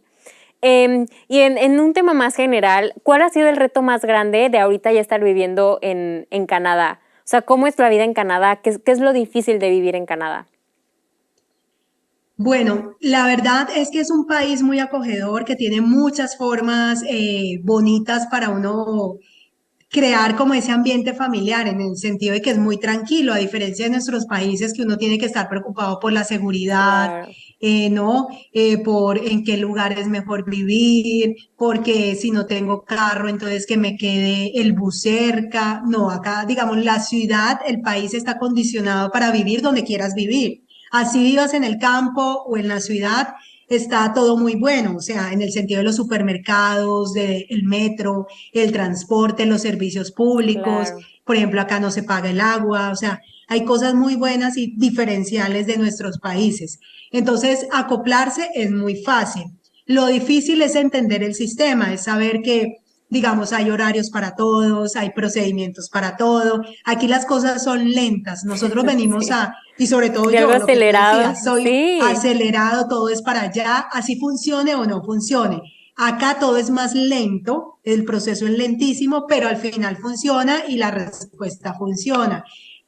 Y en un tema más general, ¿cuál ha sido el reto más grande de ahorita ya estar viviendo en Canadá? O sea, ¿cómo es la vida en Canadá? ¿Qué es lo difícil de vivir en Canadá? Bueno, la verdad es que es un país muy acogedor, que tiene muchas formas bonitas para uno crear como ese ambiente familiar, en el sentido de que es muy tranquilo, a diferencia de nuestros países que uno tiene que estar preocupado por la seguridad, Claro, ¿no? Por en qué lugar es mejor vivir, porque si no tengo carro, entonces que me quede el bus cerca. No, acá, digamos, la ciudad, el país está condicionado para vivir donde quieras vivir. Así vivas en el campo o en la ciudad, está todo muy bueno, o sea, en el sentido de los supermercados, del metro, el transporte, los servicios públicos. claro. Por ejemplo, acá no se paga el agua. O sea, hay cosas muy buenas y diferenciales de nuestros países. Entonces, acoplarse es muy fácil. Lo difícil es entender el sistema, es saber que, digamos, hay horarios para todos, hay procedimientos para todo. Aquí las cosas son lentas. Nosotros venimos Sí. y sobre todo De algo yo, lo que tú acelerado. decías, soy Sí, acelerado, todo es para allá, así funcione o no funcione. Acá todo es más lento, el proceso es lentísimo, pero al final funciona y la respuesta funciona.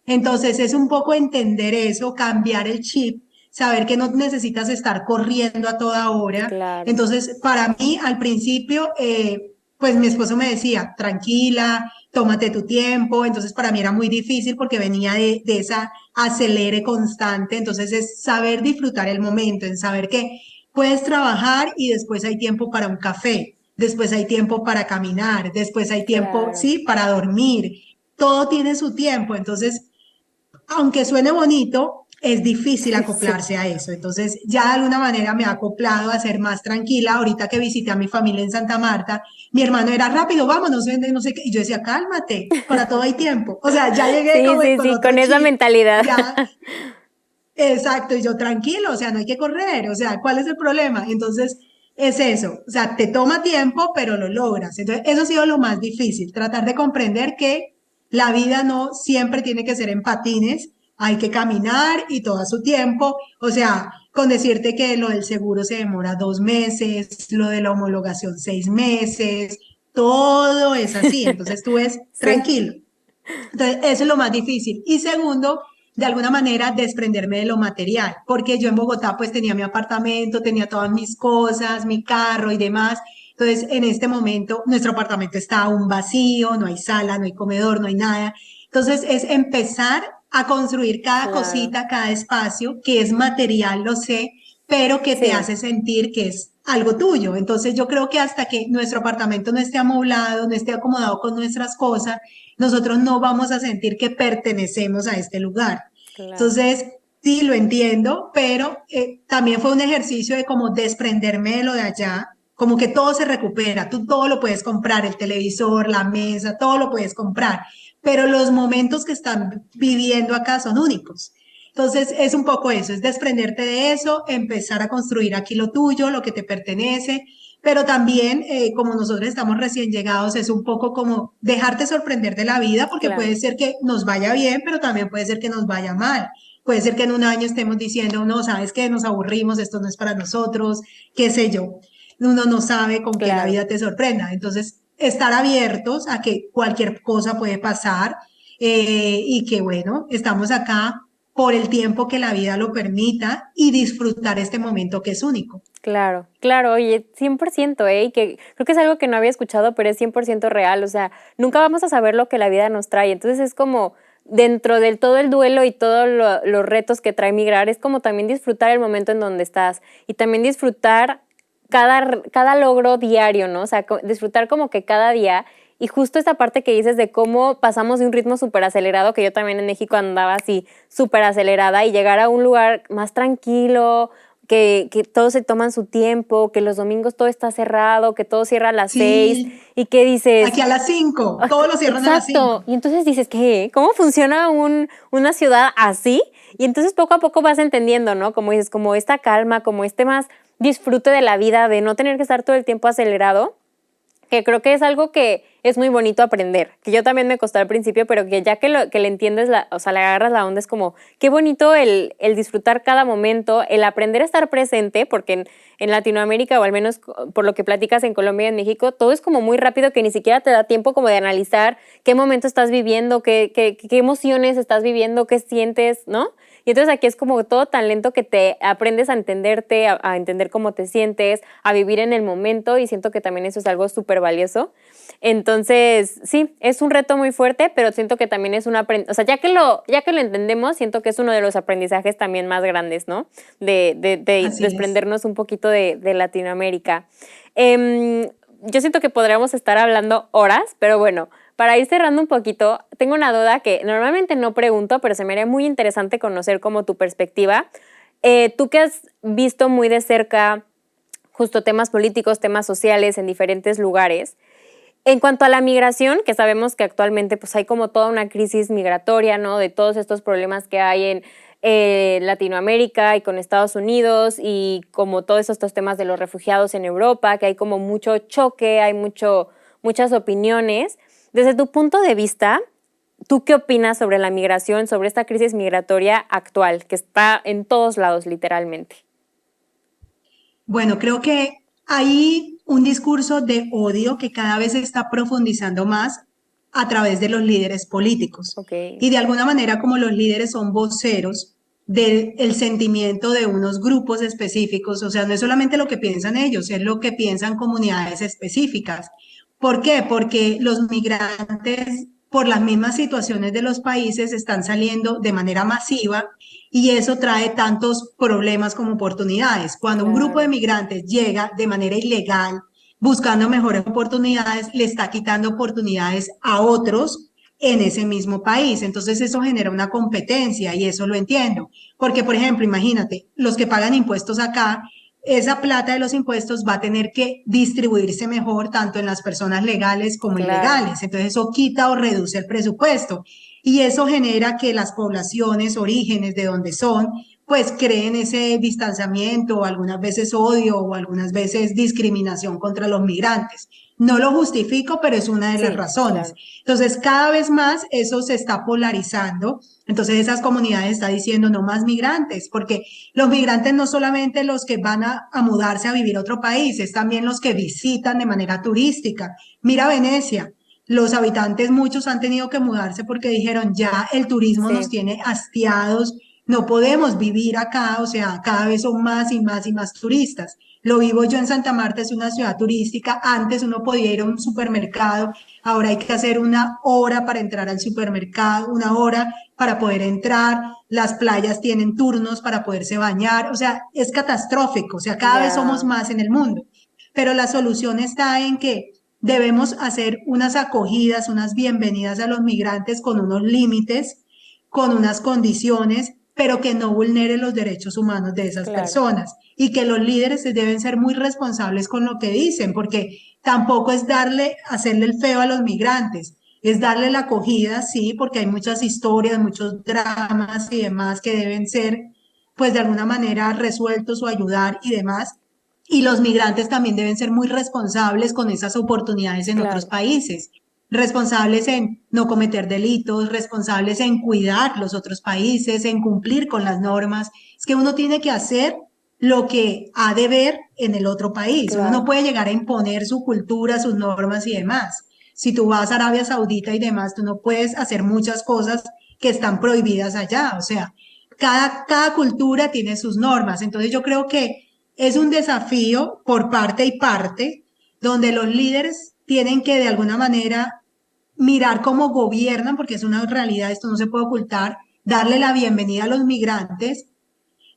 Entonces es un poco entender eso, cambiar el chip, saber que no necesitas estar corriendo a toda hora. claro, Entonces, para mí, al principio, pues mi esposo me decía, tranquila, tómate tu tiempo. Entonces, para mí era muy difícil porque venía de esa acelere constante. Entonces, es saber disfrutar el momento, en saber que puedes trabajar y después hay tiempo para un café, después hay tiempo para caminar, después hay tiempo, claro. sí, para dormir. Todo tiene su tiempo. Entonces, aunque suene bonito, es difícil Sí, acoplarse a eso. Entonces, ya de alguna manera me ha acoplado a ser más tranquila. Ahorita que visité a mi familia en Santa Marta, mi hermano era rápido, vámonos, no sé qué. Y yo decía, cálmate, para todo hay tiempo. O sea, ya llegué sí, como sí, con sí, otro con esa chip, mentalidad. ya, exacto. Y yo, tranquilo, o sea, no hay que correr. O sea, ¿cuál es el problema? Entonces, es eso. O sea, te toma tiempo, pero lo logras. Entonces, eso ha sido lo más difícil, tratar de comprender que la vida no siempre tiene que ser en patines, hay que caminar y todo a su tiempo. O sea, con decirte que lo del seguro se demora 2 meses, lo de la homologación 6 meses, todo es así. Entonces tú ves Sí, tranquilo. Entonces, eso es lo más difícil. Y segundo, de alguna manera, desprenderme de lo material, porque yo en Bogotá pues tenía mi apartamento, tenía todas mis cosas, mi carro y demás. Entonces, en este momento, nuestro apartamento está aún vacío, no hay sala, no hay comedor, no hay nada. Entonces, es empezar a construir cada claro. cosita, cada espacio, que es material, lo sé, pero que te Sí, hace sentir que es algo tuyo. Entonces, yo creo que hasta que nuestro apartamento no esté amoblado, no esté acomodado con nuestras cosas, nosotros no vamos a sentir que pertenecemos a este lugar. claro. Entonces, sí, lo entiendo, pero también fue un ejercicio de como desprenderme de lo de allá, como que todo se recupera, tú todo lo puedes comprar, el televisor, la mesa, todo lo puedes comprar, pero los momentos que están viviendo acá son únicos. Entonces, es un poco eso, es desprenderte de eso, empezar a construir aquí lo tuyo, lo que te pertenece, pero también, como nosotros estamos recién llegados, es un poco como dejarte sorprender de la vida, porque Claro. puede ser que nos vaya bien, pero también puede ser que nos vaya mal. Puede ser que en un año estemos diciendo, no, sabes que nos aburrimos, esto no es para nosotros, qué sé yo. Uno no sabe con qué la Claro. vida te sorprenda. Entonces, estar abiertos a que cualquier cosa puede pasar y que, bueno, estamos acá por el tiempo que la vida lo permita y disfrutar este momento que es único. Claro, claro, oye, 100%, ¿eh? Y que creo que es algo que no había escuchado, pero es 100% real, o sea, nunca vamos a saber lo que la vida nos trae, entonces es como dentro del todo el duelo y todos los retos que trae migrar, es como también disfrutar el momento en donde estás y también disfrutar cada logro diario, ¿no? O sea, disfrutar como que cada día y justo esta parte que dices de cómo pasamos de un ritmo súper acelerado, que yo también en México andaba así súper acelerada y llegar a un lugar más tranquilo, que todos se toman su tiempo, que los domingos todo está cerrado, que todo cierra a las 6 Sí, y que dices, aquí a las 5, "Ah, todos lo cierran a las exacto, 5. y entonces dices, ¿qué? ¿Cómo funciona una ciudad así? Y entonces poco a poco vas entendiendo, ¿no? Como dices, como esta calma, como este más disfrute de la vida, de no tener que estar todo el tiempo acelerado, que creo que es algo que es muy bonito aprender, que yo también me costó al principio, pero que ya que le entiendes, o sea, le agarras la onda, es como, qué bonito el disfrutar cada momento, el aprender a estar presente, porque en Latinoamérica, o al menos por lo que platicas en Colombia y en México, todo es como muy rápido, que ni siquiera te da tiempo como de analizar qué momento estás viviendo, qué emociones estás viviendo, qué sientes, ¿no? Y entonces aquí es como todo tan lento que te aprendes a entenderte, a entender cómo te sientes, a vivir en el momento y siento que también eso es algo súper valioso. Entonces, sí, es un reto muy fuerte, pero siento que también es un aprendizaje, o sea, ya que lo entendemos, siento que es uno de los aprendizajes también más grandes, ¿no? De Así es. desprendernos un poquito de Latinoamérica. Yo siento que podríamos estar hablando horas, pero bueno, para ir cerrando un poquito, tengo una duda que normalmente no pregunto, pero se me haría muy interesante conocer como tu perspectiva. Tú que has visto muy de cerca justo temas políticos, temas sociales en diferentes lugares, en cuanto a la migración, que sabemos que actualmente pues hay como toda una crisis migratoria, ¿no? De todos estos problemas que hay en Latinoamérica y con Estados Unidos y como todos estos temas de los refugiados en Europa, que hay como mucho choque, hay muchas opiniones. Desde tu punto de vista, ¿tú qué opinas sobre la migración, sobre esta crisis migratoria actual, que está en todos lados literalmente? Bueno, creo que hay un discurso de odio que cada vez se está profundizando más a través de los líderes políticos. Ok, Y de alguna manera, como los líderes son voceros del sentimiento de unos grupos específicos, o sea, no es solamente lo que piensan ellos, es lo que piensan comunidades específicas. ¿Por qué? Porque los migrantes, por las mismas situaciones de los países, están saliendo de manera masiva y eso trae tantos problemas como oportunidades. Cuando un grupo de claro, migrantes llega de manera ilegal buscando mejores oportunidades, le está quitando oportunidades a otros en ese mismo país. Entonces eso genera una competencia y eso lo entiendo. Porque, por ejemplo, imagínate, los que pagan impuestos acá, esa plata de los impuestos va a tener que distribuirse mejor tanto en las personas legales como Claro, ilegales. Entonces eso quita o reduce el presupuesto. Y eso genera que las poblaciones, orígenes de donde son, pues creen ese distanciamiento, o algunas veces odio o algunas veces discriminación contra los migrantes. No lo justifico, pero es una de las sí, razones. claro, Entonces, cada vez más eso se está polarizando. Entonces, esas comunidades están diciendo no más migrantes, porque los migrantes no solamente los que van a mudarse a vivir a otro país, es también los que visitan de manera turística. Mira Venecia, los habitantes muchos han tenido que mudarse porque dijeron ya el turismo nos sí, tiene hastiados, no podemos vivir acá, o sea, cada vez son más y más y más turistas. Lo vivo yo en Santa Marta, es una ciudad turística. Antes uno podía ir a un supermercado, ahora hay que hacer una hora para entrar al supermercado, una hora para poder entrar. Las playas tienen turnos para poderse bañar. O sea, es catastrófico. O sea, cada vez somos ya, más en el mundo. Pero la solución está en que debemos hacer unas acogidas, unas bienvenidas a los migrantes con unos límites, con unas condiciones, pero que no vulneren los derechos humanos de esas claro, personas y que los líderes deben ser muy responsables con lo que dicen, porque tampoco es hacerle el feo a los migrantes, es darle la acogida, sí, porque hay muchas historias, muchos dramas y demás que deben ser, pues de alguna manera resueltos o ayudar y demás. Y los migrantes también deben ser muy responsables con esas oportunidades en otros claro. países, responsables en no cometer delitos, responsables en cuidar los otros países, en cumplir con las normas. Es que uno tiene que hacer lo que ha de ver en el otro país. Uno no Claro. puede llegar a imponer su cultura, sus normas y demás. Si tú vas a Arabia Saudita y demás, tú no puedes hacer muchas cosas que están prohibidas allá. O sea, cada cultura tiene sus normas. Entonces yo creo que es un desafío por parte y parte, donde los líderes tienen que de alguna manera mirar cómo gobiernan, porque es una realidad, esto no se puede ocultar, darle la bienvenida a los migrantes,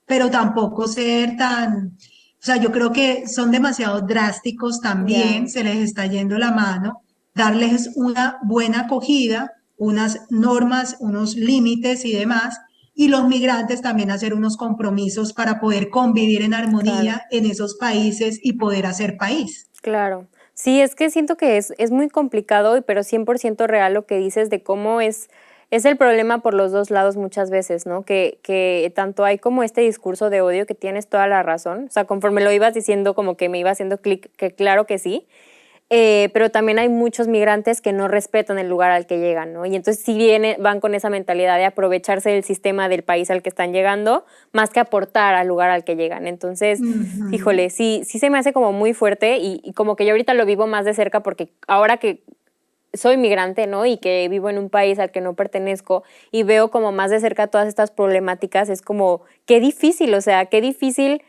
pero tampoco ser tan, o sea, yo creo que son demasiado drásticos también, Ya, se les está yendo la mano, darles una buena acogida, unas normas, unos límites y demás, y los migrantes también hacer unos compromisos para poder convivir en claro, armonía en esos países y poder hacer país. claro. Sí, es que siento que es muy complicado, pero 100% real lo que dices de cómo es el problema por los dos lados muchas veces, ¿no? Que tanto hay como este discurso de odio que tienes toda la razón. O sea, conforme lo ibas diciendo, como que me iba haciendo clic, que claro que sí. Pero también hay muchos migrantes que no respetan el lugar al que llegan, ¿no? Y entonces si van con esa mentalidad de aprovecharse del sistema del país al que están llegando, más que aportar al lugar al que llegan. Entonces, Ujú. híjole, sí se me hace como muy fuerte y como que yo ahorita lo vivo más de cerca porque ahora que soy migrante, ¿no? Y que vivo en un país al que no pertenezco y veo como más de cerca todas estas problemáticas, es como, qué difícil, o sea, qué difícil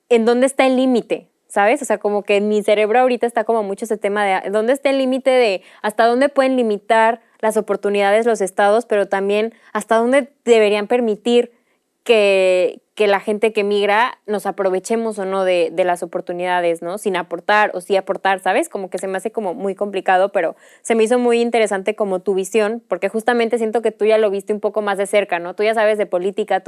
en dónde está el límite, ¿sabes? O sea, como que en mi cerebro ahorita está como mucho ese tema de dónde está el límite de hasta dónde pueden limitar las oportunidades los estados, pero también hasta dónde deberían permitir que la gente que migra nos aprovechemos o no de las oportunidades, ¿no? Sin aportar o sí aportar, ¿sabes? Como que se me hace como muy complicado, pero se me hizo muy interesante como tu visión, porque justamente siento que tú ya lo viste un poco más de cerca, ¿no? Tú ya sabes de política,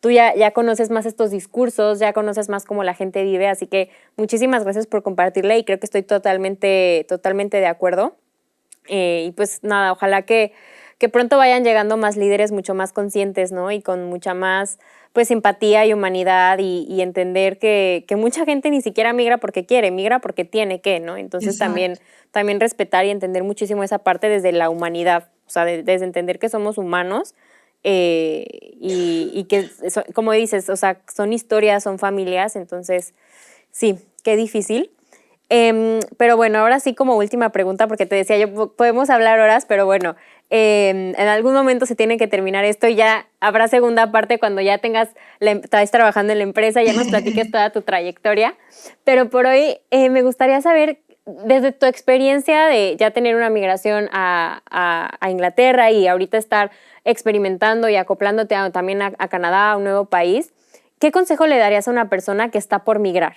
ya conoces más estos discursos, ya conoces más cómo la gente vive, así que muchísimas gracias por compartirle y creo que estoy totalmente de acuerdo. Y pues nada, ojalá que pronto vayan llegando más líderes mucho más conscientes, ¿no? Y con mucha más, pues, empatía y humanidad y entender que mucha gente ni siquiera migra porque quiere, migra porque tiene que, ¿no? Entonces Exacto. también respetar y entender muchísimo esa parte desde la humanidad, o sea, desde entender que somos humanos y que, como dices, o sea, son historias, son familias, entonces, sí, qué difícil. Pero bueno, ahora sí como última pregunta, porque te decía yo, podemos hablar horas, pero bueno, en algún momento se tiene que terminar esto y ya habrá segunda parte cuando ya estás trabajando en la empresa, ya nos platiques toda tu trayectoria. Pero por hoy me gustaría saber, desde tu experiencia de ya tener una migración a Inglaterra y ahorita estar experimentando y acoplándote también a Canadá, a un nuevo país, ¿qué consejo le darías a una persona que está por migrar?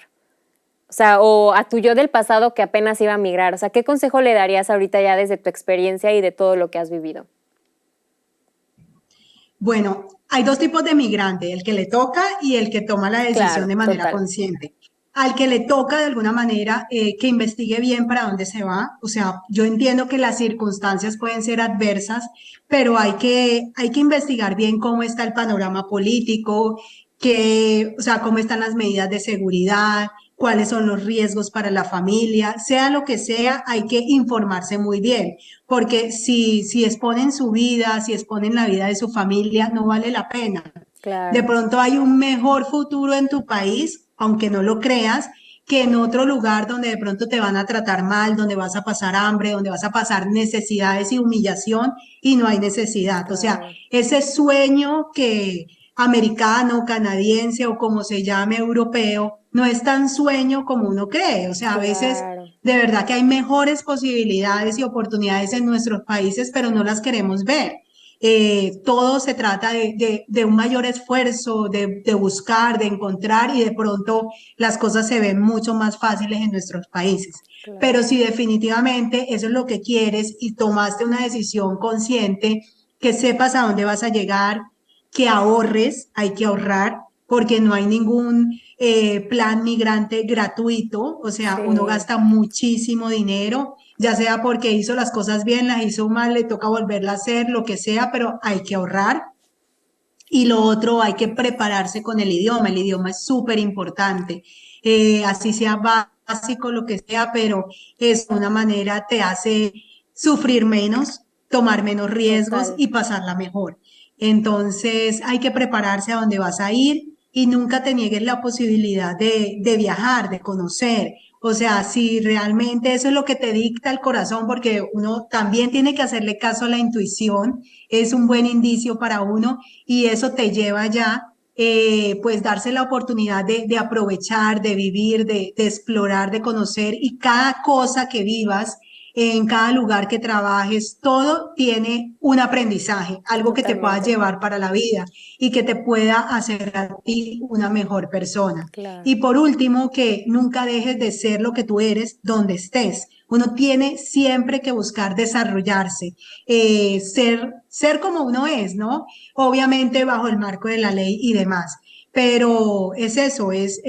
O sea, o a tu yo del pasado que apenas iba a migrar. O sea, ¿qué consejo le darías ahorita ya desde tu experiencia y de todo lo que has vivido? Bueno, hay dos tipos de migrante, el que le toca y el que toma la decisión Claro, de manera total. consciente. Al que le toca de alguna manera que investigue bien para dónde se va. O sea, yo entiendo que las circunstancias pueden ser adversas, pero hay que investigar bien cómo está el panorama político, o sea, cómo están las medidas de seguridad, cuáles son los riesgos para la familia, sea lo que sea, hay que informarse muy bien porque si exponen su vida, si exponen la vida de su familia, no vale la pena. De Claro. pronto hay un mejor futuro en tu país, aunque no lo creas, que en otro lugar donde de pronto te van a tratar mal, donde vas a pasar hambre, donde vas a pasar necesidades y humillación y no hay necesidad. O sea, Claro. ese sueño que americano, canadiense o como se llame europeo, no es tan sueño como uno cree. O sea, a veces Claro. de verdad que hay mejores posibilidades y oportunidades en nuestros países, pero no las queremos ver. Todo se trata de un mayor esfuerzo, de buscar, de encontrar y de pronto las cosas se ven mucho más fáciles en nuestros países. Claro. Pero si definitivamente eso es lo que quieres y tomaste una decisión consciente, que sepas a dónde vas a llegar, que ahorres, hay que ahorrar, porque no hay ningún plan migrante gratuito, o sea, uno Sí. gasta muchísimo dinero, ya sea porque hizo las cosas bien, las hizo mal, le toca volverla a hacer, lo que sea, pero hay que ahorrar. Y lo otro, hay que prepararse con el idioma es súper importante, así sea básico, lo que sea, pero es una manera, te hace sufrir menos, tomar menos riesgos Total. y pasarla mejor. Entonces, hay que prepararse a donde vas a ir y nunca te niegues la posibilidad de viajar, de conocer. O sea, si realmente eso es lo que te dicta el corazón, porque uno también tiene que hacerle caso a la intuición, es un buen indicio para uno y eso te lleva ya, pues, darse la oportunidad de aprovechar, de vivir, de explorar, de conocer y cada cosa que vivas, en cada lugar que trabajes, todo tiene un aprendizaje, algo que te pueda Totalmente. llevar para la vida y que te pueda hacer a ti una mejor persona. Y Claro. por último, que nunca dejes de ser lo que tú eres donde estés. Uno tiene siempre que buscar desarrollarse, ser como uno es, ¿no? Obviamente bajo el marco de la ley y demás. Pero es eso, es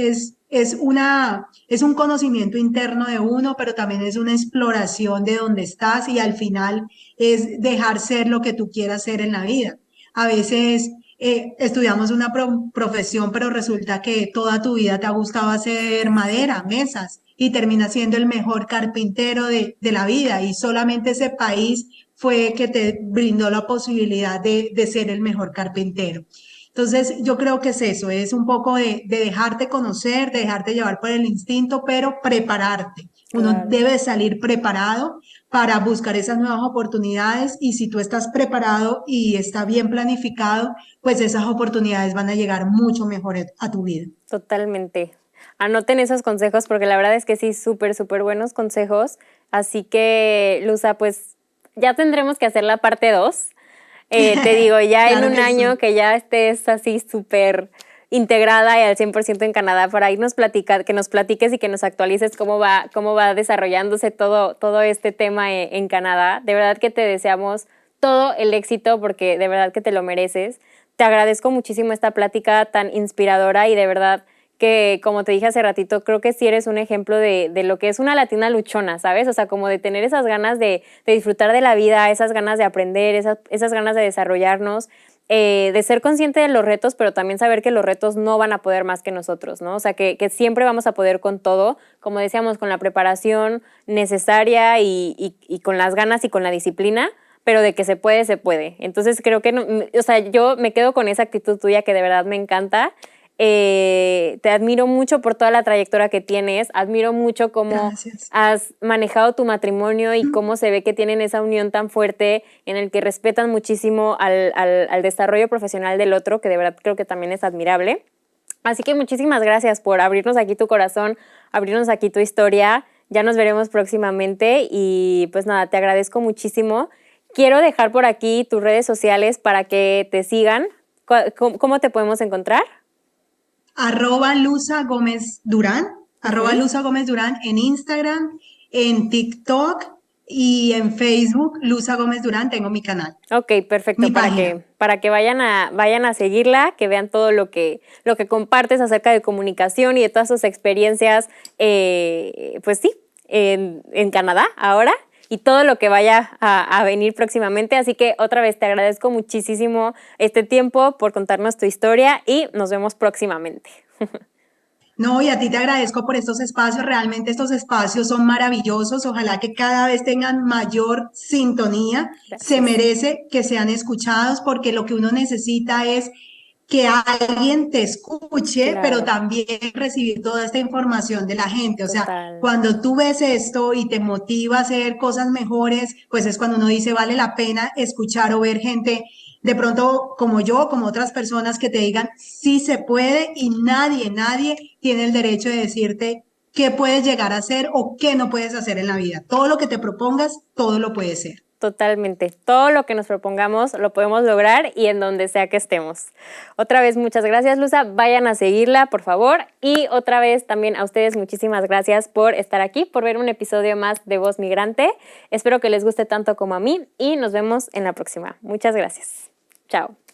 un conocimiento interno de uno, pero también es una exploración de dónde estás y al final es dejar ser lo que tú quieras ser en la vida. A veces estudiamos una profesión, pero resulta que toda tu vida te ha gustado hacer Sí. madera, mesas, y terminas siendo el mejor carpintero de la vida y solamente ese país fue que te brindó la posibilidad de ser el mejor carpintero. Entonces, yo creo que es eso, es un poco de dejarte conocer, de dejarte llevar por el instinto, pero prepararte. Uno Claro. debe salir preparado para buscar esas nuevas oportunidades y si tú estás preparado y está bien planificado, pues esas oportunidades van a llegar mucho mejor a tu vida. Totalmente. Anoten esos consejos porque la verdad es que sí, súper, súper buenos consejos. Así que, Luza, pues ya tendremos que hacer la parte 2. Te digo, ya en Claro un que año sí. que ya estés así súper integrada y al 100% en Canadá para irnos platicar, que nos platiques y que nos actualices cómo va desarrollándose todo este tema en Canadá. De verdad que te deseamos todo el éxito porque de verdad que te lo mereces. Te agradezco muchísimo esta plática tan inspiradora y de verdad que, como te dije hace ratito, creo que sí eres un ejemplo de lo que es una latina luchona, ¿sabes? O sea, como de tener esas ganas de disfrutar de la vida, esas ganas de aprender, esas ganas de desarrollarnos, de ser consciente de los retos, pero también saber que los retos no van a poder más que nosotros, ¿no? O sea, que siempre vamos a poder con todo, como decíamos, con la preparación necesaria y con las ganas y con la disciplina, pero de que se puede, se puede. Entonces creo que, no, o sea, yo me quedo con esa actitud tuya que de verdad me encanta. Te admiro mucho por toda la trayectoria que tienes, admiro mucho cómo Gracias. has manejado tu matrimonio y cómo se ve que tienen esa unión tan fuerte en el que respetan muchísimo al desarrollo profesional del otro, que de verdad creo que también es admirable. Así que muchísimas gracias por abrirnos aquí tu corazón, abrirnos aquí tu historia. Ya nos veremos próximamente y pues nada, te agradezco muchísimo. Quiero dejar por aquí tus redes sociales para que te sigan. ¿Cómo te podemos encontrar? @Luza Gómez Durán. arroba Luza Gómez Durán en Instagram, en TikTok y en Facebook, Luza Gómez Durán, tengo mi canal. Ok, perfecto, Mi página. para que vayan a seguirla, que vean todo lo que compartes acerca de comunicación y de todas sus experiencias, pues sí, en Canadá ahora, y todo lo que vaya a venir próximamente. Así que otra vez te agradezco muchísimo este tiempo por contarnos tu historia y nos vemos próximamente. No, y a ti te agradezco por estos espacios. Realmente estos espacios son maravillosos. Ojalá que cada vez tengan mayor sintonía. Se Gracias. merece que sean escuchados porque lo que uno necesita es que alguien te escuche, pero Claro, también recibir toda esta información de la gente. O sea, total. cuando tú ves esto y te motiva a hacer cosas mejores, pues es cuando uno dice, vale la pena escuchar o ver gente de pronto como yo, como otras personas que te digan, sí se puede y nadie tiene el derecho de decirte qué puedes llegar a hacer o qué no puedes hacer en la vida. Todo lo que te propongas, todo lo puedes ser. Totalmente. Todo lo que nos propongamos lo podemos lograr y en donde sea que estemos. Otra vez, muchas gracias, Luza. Vayan a seguirla, por favor. Y otra vez también a ustedes muchísimas gracias por estar aquí, por ver un episodio más de Voz Migrante. Espero que les guste tanto como a mí y nos vemos en la próxima. Muchas gracias. Chao.